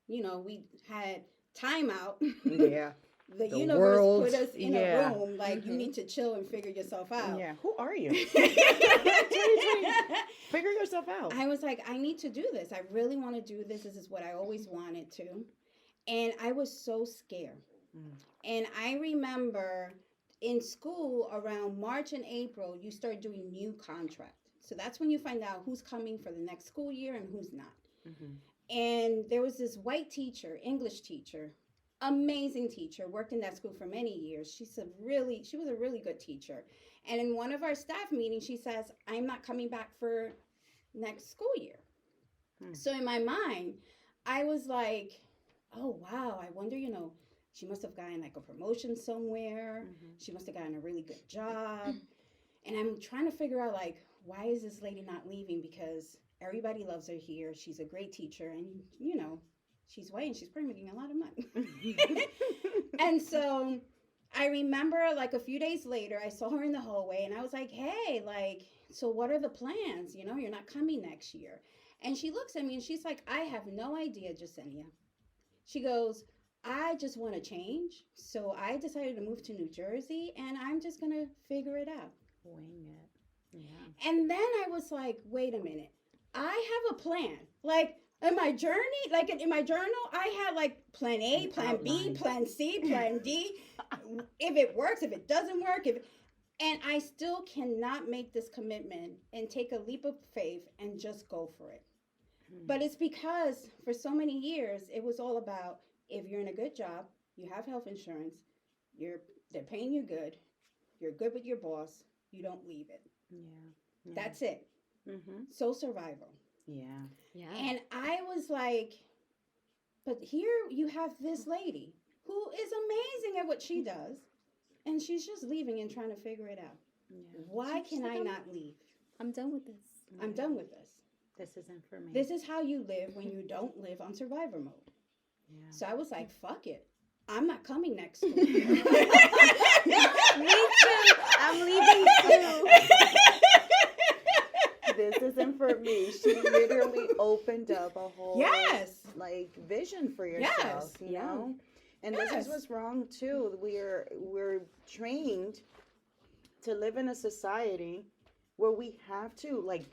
we had timeout. Yeah. The universe world, put us in a room like you need to chill and figure yourself out. Yeah. Who are you? Figure yourself out. I was like, I need to do this. I really want to do this. This is what I always wanted to. And I was so scared. And I remember in school around March and April, you start doing new contracts. So that's when you find out who's coming for the next school year and who's not. And there was this white teacher, English teacher, amazing teacher, worked in that school for many years. She was a really good teacher. And in one of our staff meetings, she says, I'm not coming back for next school year. So in my mind, I was like, oh, wow, I wonder, She must have gotten like a promotion somewhere. She must have gotten a really good job. And I'm trying to figure out, like, why is this lady not leaving? Because everybody loves her here. She's a great teacher. And, you know, she's white and she's probably making a lot of money. And so I remember, like, a few days later, I saw her in the hallway and I was like, hey, like, so what are the plans? You know, you're not coming next year. And she looks at me and she's like, I have no idea, Jasenia. She goes, I just want to change. So I decided to move to New Jersey and I'm just going to figure it out. Wing it. Yeah. And then I was like, wait a minute. I have a plan. Like in my journey, like in my journal, I had like plan A, plan B, plan C, plan D. If it works, if it doesn't work, and I still cannot make this commitment and take a leap of faith and just go for it. But it's because for so many years, it was all about if you're in a good job, you have health insurance, they're paying you good, you're good with your boss, you don't leave it. Yeah. That's it. So survival. Yeah. And I was like, but here you have this lady who is amazing at what she does, and she's just leaving and trying to figure it out. Why can I not leave? I'm done with this. I'm done with this. This isn't for me. This is how you live when you don't live on survivor mode. Yeah. So I was like, fuck it. I'm not coming next school year. Me too. I'm leaving too. This isn't for me. She literally opened up a whole like vision for yourself, you know? And this is what's wrong too. We're trained to live in a society where we have to like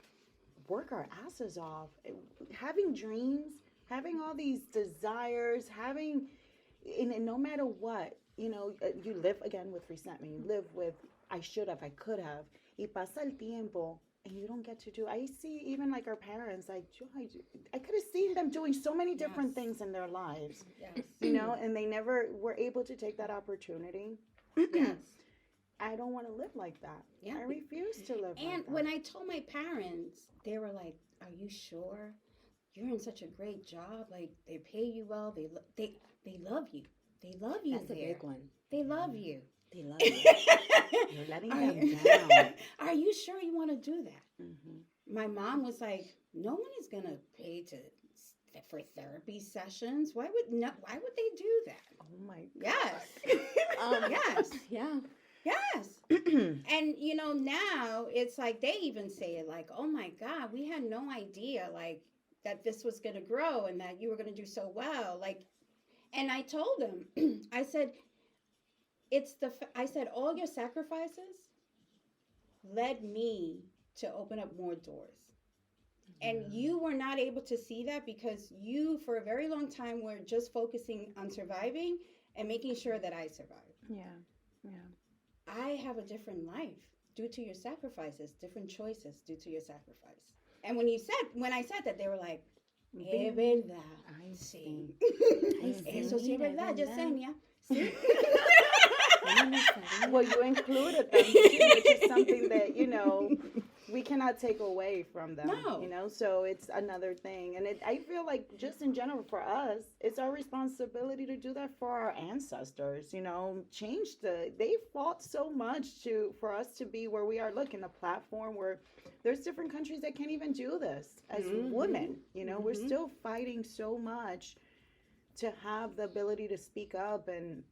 work our asses off, having dreams, having all these desires, having, and no matter what, you know, you live again with resentment. You live with, I should have, I could have. Y pasa el tiempo, and you don't get to do. I see even like our parents, like, I could have seen them doing so many different things in their lives, you know, and they never were able to take that opportunity. Yes. I don't want to live like that. Yeah. I refuse to live like that. And when I told my parents, they were like, are you sure? You're in such a great job. Like, they pay you well. They love you. They love you. That's a big one. They love you. They love you. You're letting them down. Are you sure you want to do that? My mom was like, no one is going to pay for therapy sessions. Why would they do that? Oh my God. Yes. Yes. Yeah. Yes. And, you know, now it's like they even say it like, oh, my God, we had no idea, like, that this was going to grow and that you were going to do so well. Like, and I told them, I said, all your sacrifices led me to open up more doors. And you were not able to see that because you, for a very long time, were just focusing on surviving and making sure that I survived. Yeah. I have a different life due to your sacrifices, different choices due to your sacrifice. And when I said that, they were like, es verdad. I see. Eso sí es verdad, Yesenia. Sí. Well, you included them too, which is something that, you know, we cannot take away from them. No. You know, so it's another thing. And I feel like just in general for us, it's our responsibility to do that for our ancestors, you know, they fought so much for us to be where we are. Look, in a platform where there's different countries that can't even do this as women, you know, we're still fighting so much to have the ability to speak up and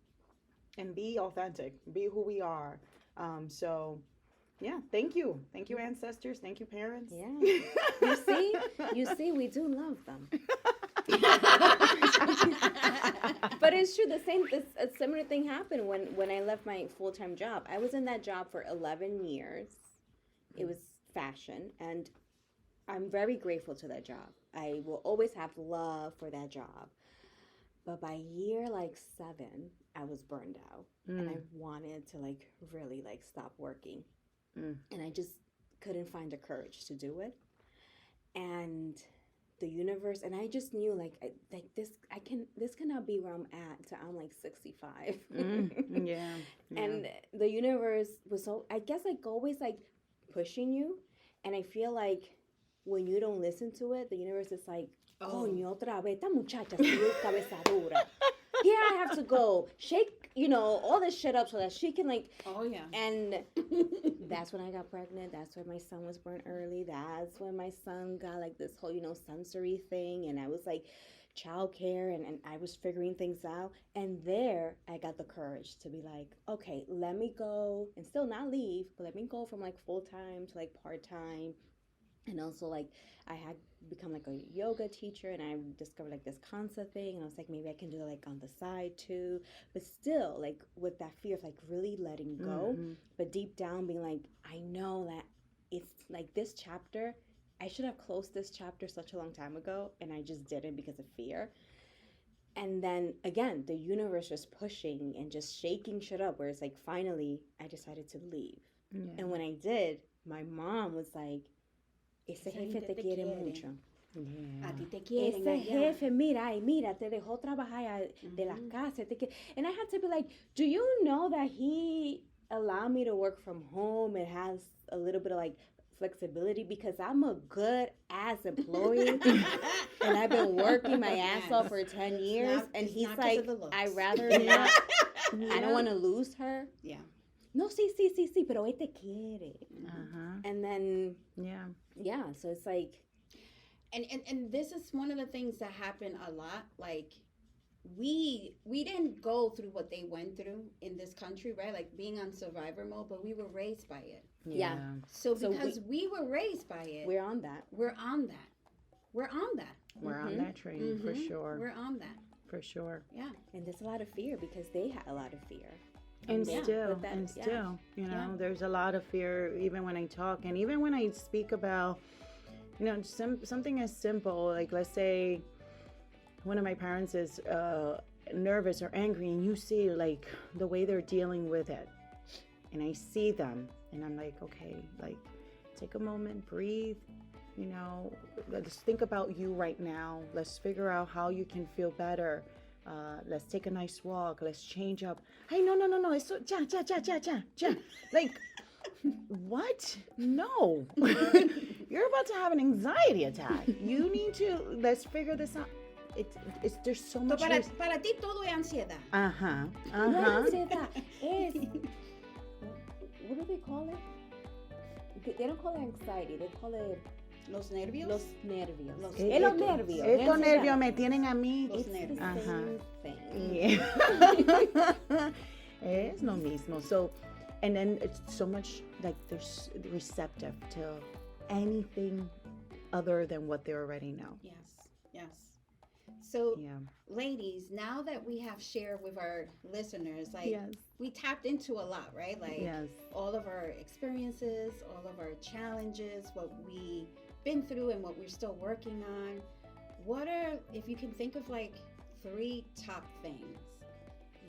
be authentic, be who we are. So yeah, thank you ancestors, thank you parents. Yeah. You see, we do love them. But it's true. A similar thing happened when I left my full-time job. I was in that job for 11 years. It was fashion, and I'm very grateful to that job. I will always have love for that job. But by year like 7, I was burned out, and I wanted to like really like stop working. And I just couldn't find the courage to do it. And the universe, and I just knew this cannot be where I'm at till I'm like 65. Yeah. And the universe was so, I guess, like always like pushing you. And I feel like when you don't listen to it, the universe is like, coño, otra vez, esta muchacha se dio cabeza dura. here I have to go shake, all this shit up so that she can like. Oh yeah. And that's when I got pregnant. That's when my son was born early. That's when my son got like this whole, sensory thing. And I was like childcare and I was figuring things out. And there I got the courage to be like, okay, let me go and still not leave, but let me go from like full time to like part time. And also like I had become like a yoga teacher and I discovered like this concept thing and I was like maybe I can do it like on the side too, but still like with that fear of like really letting go, but deep down being like I know that it's like this chapter, I should have closed this chapter such a long time ago and I just didn't because of fear. And then again the universe just pushing and just shaking shit up where it's like finally I decided to leave. And when I did, my mom was like, ese jefe te quiere mucho. A ti te quieren. Ese jefe, mira, te dejó trabajar de la casa. And I had to be like, do you know that he allowed me to work from home and has a little bit of like flexibility because I'm a good ass employee and I've been working my ass off for 10 years. And he's like, I'd rather not, I don't want to lose her. Yeah. No, sí, pero él te quiere. And then, yeah, so it's like. And this is one of the things that happen a lot. Like, we didn't go through what they went through in this country, right? Like being on survivor mode, but we were raised by it. Yeah. So because we were raised by it. We're on that. We're on that. We're on that train, for sure. We're on that. For sure. Yeah. And there's a lot of fear because they had a lot of fear. And still, there's a lot of fear even when I talk and even when I speak about, something as simple, like let's say one of my parents is nervous or angry and you see like the way they're dealing with it. And I see them and I'm like, okay, like take a moment, breathe, let's think about you right now. Let's figure out how you can feel better. Let's take a nice walk. Let's change up. Hey, no. It's so, ja. Like, what? No. You're about to have an anxiety attack. You need to, let's figure this out. There's so much. Para ti todo es ansiedad. No ansiedad. Es, what do they call it? They don't call it anxiety. They call it... Los nervios. Los nervios. Los nervios. Estos nervios me tienen a mí. Los nervios. Yeah. Es lo mismo. So, and then it's so much like they're receptive to anything other than what they already know. Yes. So, ladies, now that we have shared with our listeners, like we tapped into a lot, right? Like all of our experiences, all of our challenges, what we been through and what we're still working on. What are, if you can think of like 3 top things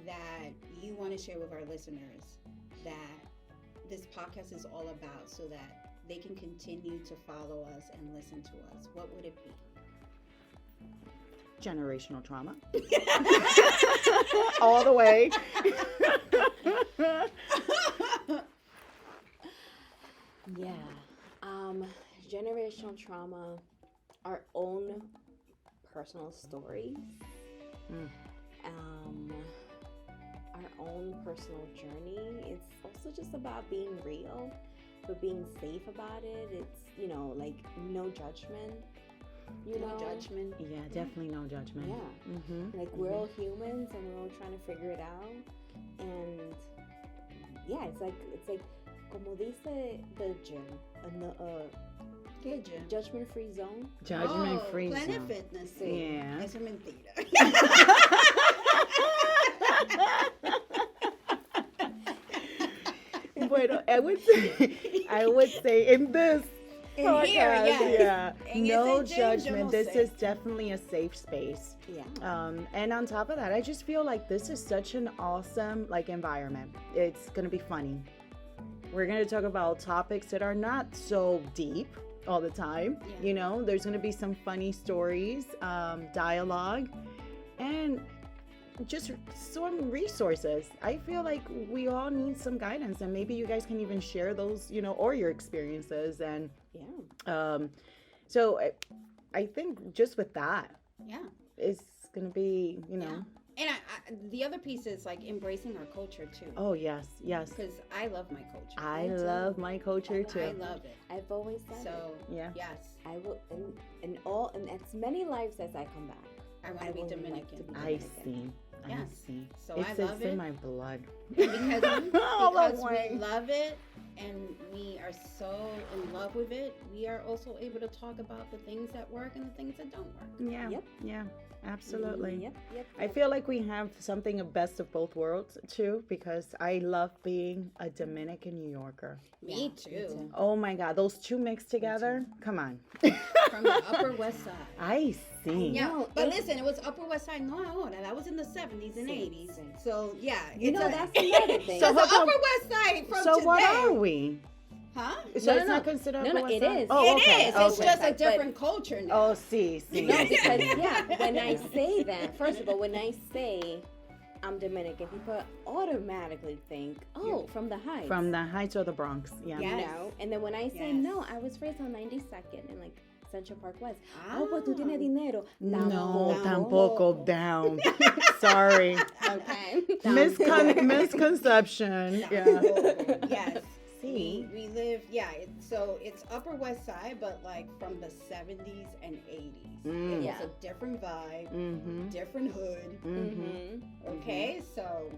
that you want to share with our listeners that this podcast is all about so that they can continue to follow us and listen to us, what would it be? Generational trauma. All the way. Yeah. Generational trauma, our own personal stories, our own personal journey. It's also just about being real, but being safe about it. It's, like no judgment. No judgment. Yeah, definitely no judgment. Yeah. Like we're all humans and we're all trying to figure it out. And yeah, it's like como dice the gym, ¿Qué gym? Judgment-free zone. Judgment-free zone. Planet Fitness. Sí. Yeah. Eso es mentira. Bueno, I would say in this podcast, no judgment. This is definitely a safe space. Yeah. And on top of that, I just feel like this is such an awesome environment. It's gonna be funny. We're gonna talk about topics that are not so deep all the time. There's gonna be some funny stories, dialogue, and just some resources. I feel like we all need some guidance, and maybe you guys can even share those, or your experiences. And so I think just with that, it's gonna be, And the other piece is like embracing our culture too. Oh, yes, yes. Because I love my culture. I love my culture too. I love it. I've always said So it. Yeah. yes, I will, in as many lives as I come back. I want I to be would like Dominican. to be I Dominican. see. I Yes. see. So It's I love in it. my blood. And All the because way. we love it and we are so in love with it, we are also able to talk about the things that work and the things that don't work. Yeah. Yep. Yeah. Absolutely. Yep. I feel like we have something of best of both worlds too, because I love being a Dominican New Yorker. Me too. Oh my God, those two mixed together. Come on. From the Upper West Side. I see. Yeah, No, but it- listen, it was Upper West Side. No, ahora. That was in the 70s and Sí, 80s. sí. So yeah, You it's know, a- that's another thing. So the hold on. Upper West Side from So today. what are we? Huh? So No, it's no, not considered no, Upper no, West it Side? is. Oh, It okay. is. Okay. It's just a But- different culture now. Oh, see. No, because when I say that, first of all, when I say I'm Dominican, people automatically think, oh, from the Heights. From the Heights or the Bronx. Yeah. Yeah. No, and then when I say Yes. no, I was raised on 92nd and like Central Park West. Ah. Oh, pues tú tienes dinero. No, Tampoco. tampoco down. Sorry. Okay. Misconception. Yeah. Yes. See. We live, so it's Upper West Side, but like from the 70s and 80s. Mm. It was Yeah. a different vibe, Mm-hmm. different hood. Mm-hmm. Okay, so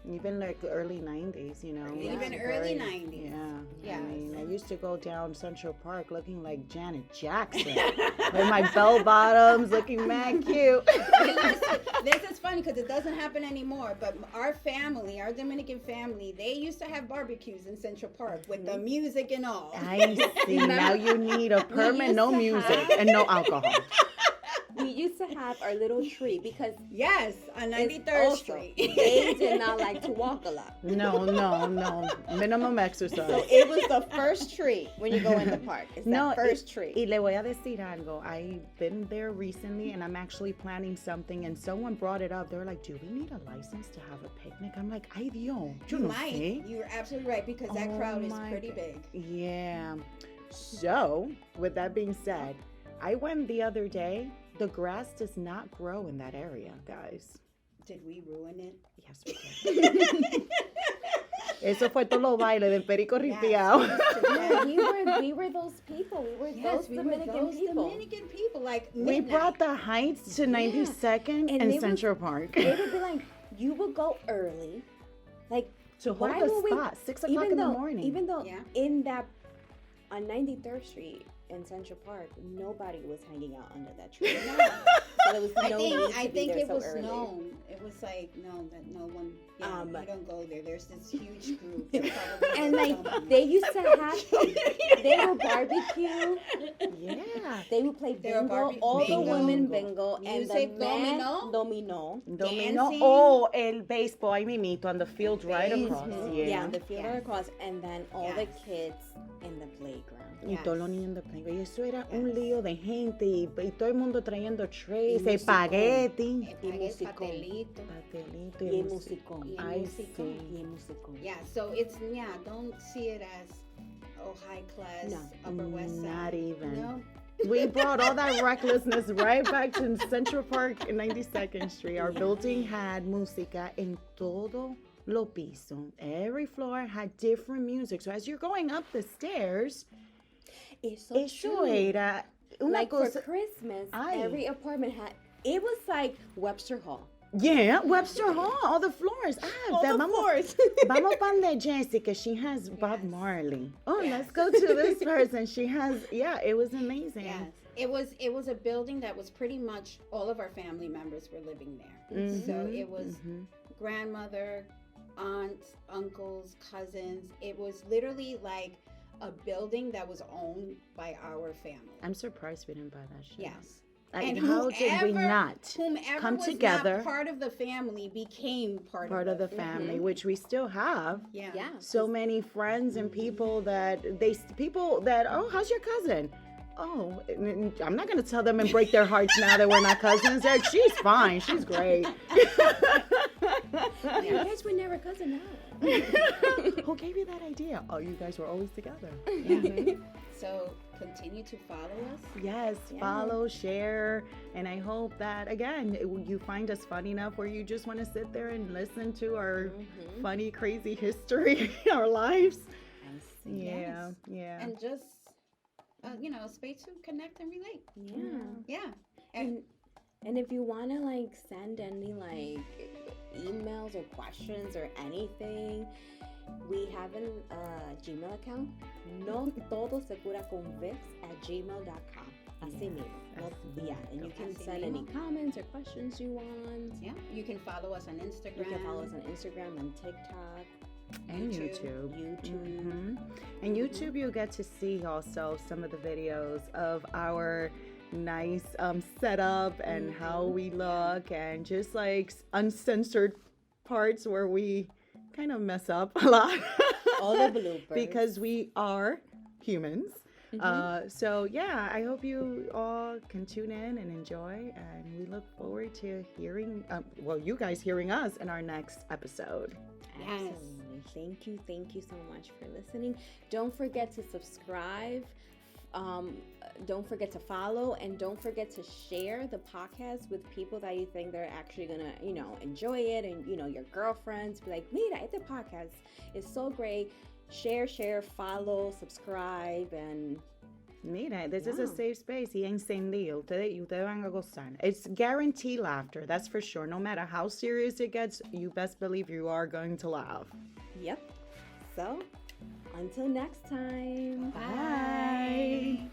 Even like the early 90s, you know. Yeah. even It's early great. 90s. Yeah. Yes. I mean, I used to go down Central Park looking like Janet Jackson. With my bell bottoms, looking mad cute. This is funny because it doesn't happen anymore. But our family, our Dominican family, they used to have barbecues in Central Park with the music and all. I see. Now you need a permit, no used to music, have- and no alcohol. We used to have our little tree because Yes, on it's 93rd also, Street. they did not like to walk a lot. No. Minimum exercise. So it was the first tree when you go in the park. It's No, the first tree. Y le voy a decir algo. I've been there recently and I'm actually planning something and someone brought it up. They were like, do we need a license to have a picnic? I'm like, ay Dios, yo no Might. sé. You're absolutely right because that Oh crowd is my pretty God. big. Yeah. So, with that being said, I went the other day. The grass does not grow in that area, guys. Did we ruin it? Yes, we did. Eso fue todos los bailes del perico Yes, ripiao. we were those people. We were those Dominican people. Dominican people, like We midnight. brought the Heights to 92nd And and it was- Central Park. They would be like, you would go early, like To hold why the would we- spot, 6 o'clock in the morning. Even though Yeah. in that on 93rd Street in Central Park, nobody was hanging out under that tree. So there was no need to I be think there it so was early. known. It was like that no one. Yeah, Um, you don't go there. There's this huge group. that probably And does like something. they used to have, they would barbecue. Yeah. They would play They were bingo. All bingo. the women bingo, and the Music, men domino. domino. Domino. Dancing. Oh, el baseball. I mimito on the field right across. Baseball. Yeah. The field Yes. across, and then all the Yes. kids in the playground. Y Yes. todos los niños de playground. Y eso era un Yes. lío de gente. Y todo el mundo trayendo trays, Y espagueti. Espagueti, musicón. pastelito. Pastelito Y el musicón. Y el I musicón. see. Y el musicón. Yeah, so it's don't see it as high class No, Upper West Side. not even. No, We brought all that recklessness right back to Central Park in 92nd Street. Our building had música en todo lo piso. Every floor had different music. So as you're going up the stairs, It's so eso true. era una Like for cosa. Christmas, Ay. every apartment had. It was like Webster Hall. Yeah, Webster Hall, all the floors. Vamos pan de Jessica. She has Bob Yes. Marley. Oh, Yes. let's go to this person. She has, yeah, it was amazing. yes. It was a building that was pretty much all of our family members were living there. So it was grandmother, aunts, uncles, cousins. It was literally like a building that was owned by our family. I'm surprised we didn't buy that shit. Yes. Like, And how did we not Whomever come was together, not part of the family became part of the family, which we still have? Yeah. Yeah. So many friends and people that oh, how's your cousin? Oh, I'm not gonna tell them and break their hearts now that we're not cousins. Like, she's fine, she's great. You guys were never cousin now. Who gave you that idea? Oh, you guys were always together. Yeah. So continue to follow us. Yes, follow, share, and I hope that again you find us funny enough where you just want to sit there and listen to our funny, crazy history, our lives. Yeah, yeah. And just space to connect and relate. Yeah. And if you want to like send any like emails or questions or anything, we have a Gmail account, no todo se cura con vicks@gmail.com. Así mismo. And you can send any comments or questions you want. Yeah. You can follow us on Instagram. You can follow us on Instagram and TikTok. And YouTube. And YouTube, you'll get to see also some of the videos of our nice setup and how we look, and just like uncensored parts where we kind of mess up a lot. All the bloopers. Because we are humans. So yeah, I hope you all can tune in and enjoy, and we look forward to hearing, you guys hearing us in our next episode. Yes. Absolutely. Thank you so much for listening. Don't forget to subscribe. Don't forget to follow, and don't forget to share the podcast with people that you think they're actually gonna, enjoy it, and your girlfriends be like, "Mira, este podcast is so great." Share, follow, subscribe, and mira, this is a safe space. Y encendido. Ustedes van a gozar. It's guaranteed laughter. That's for sure. No matter how serious it gets, you best believe you are going to laugh. Yep. So, until next time. Bye.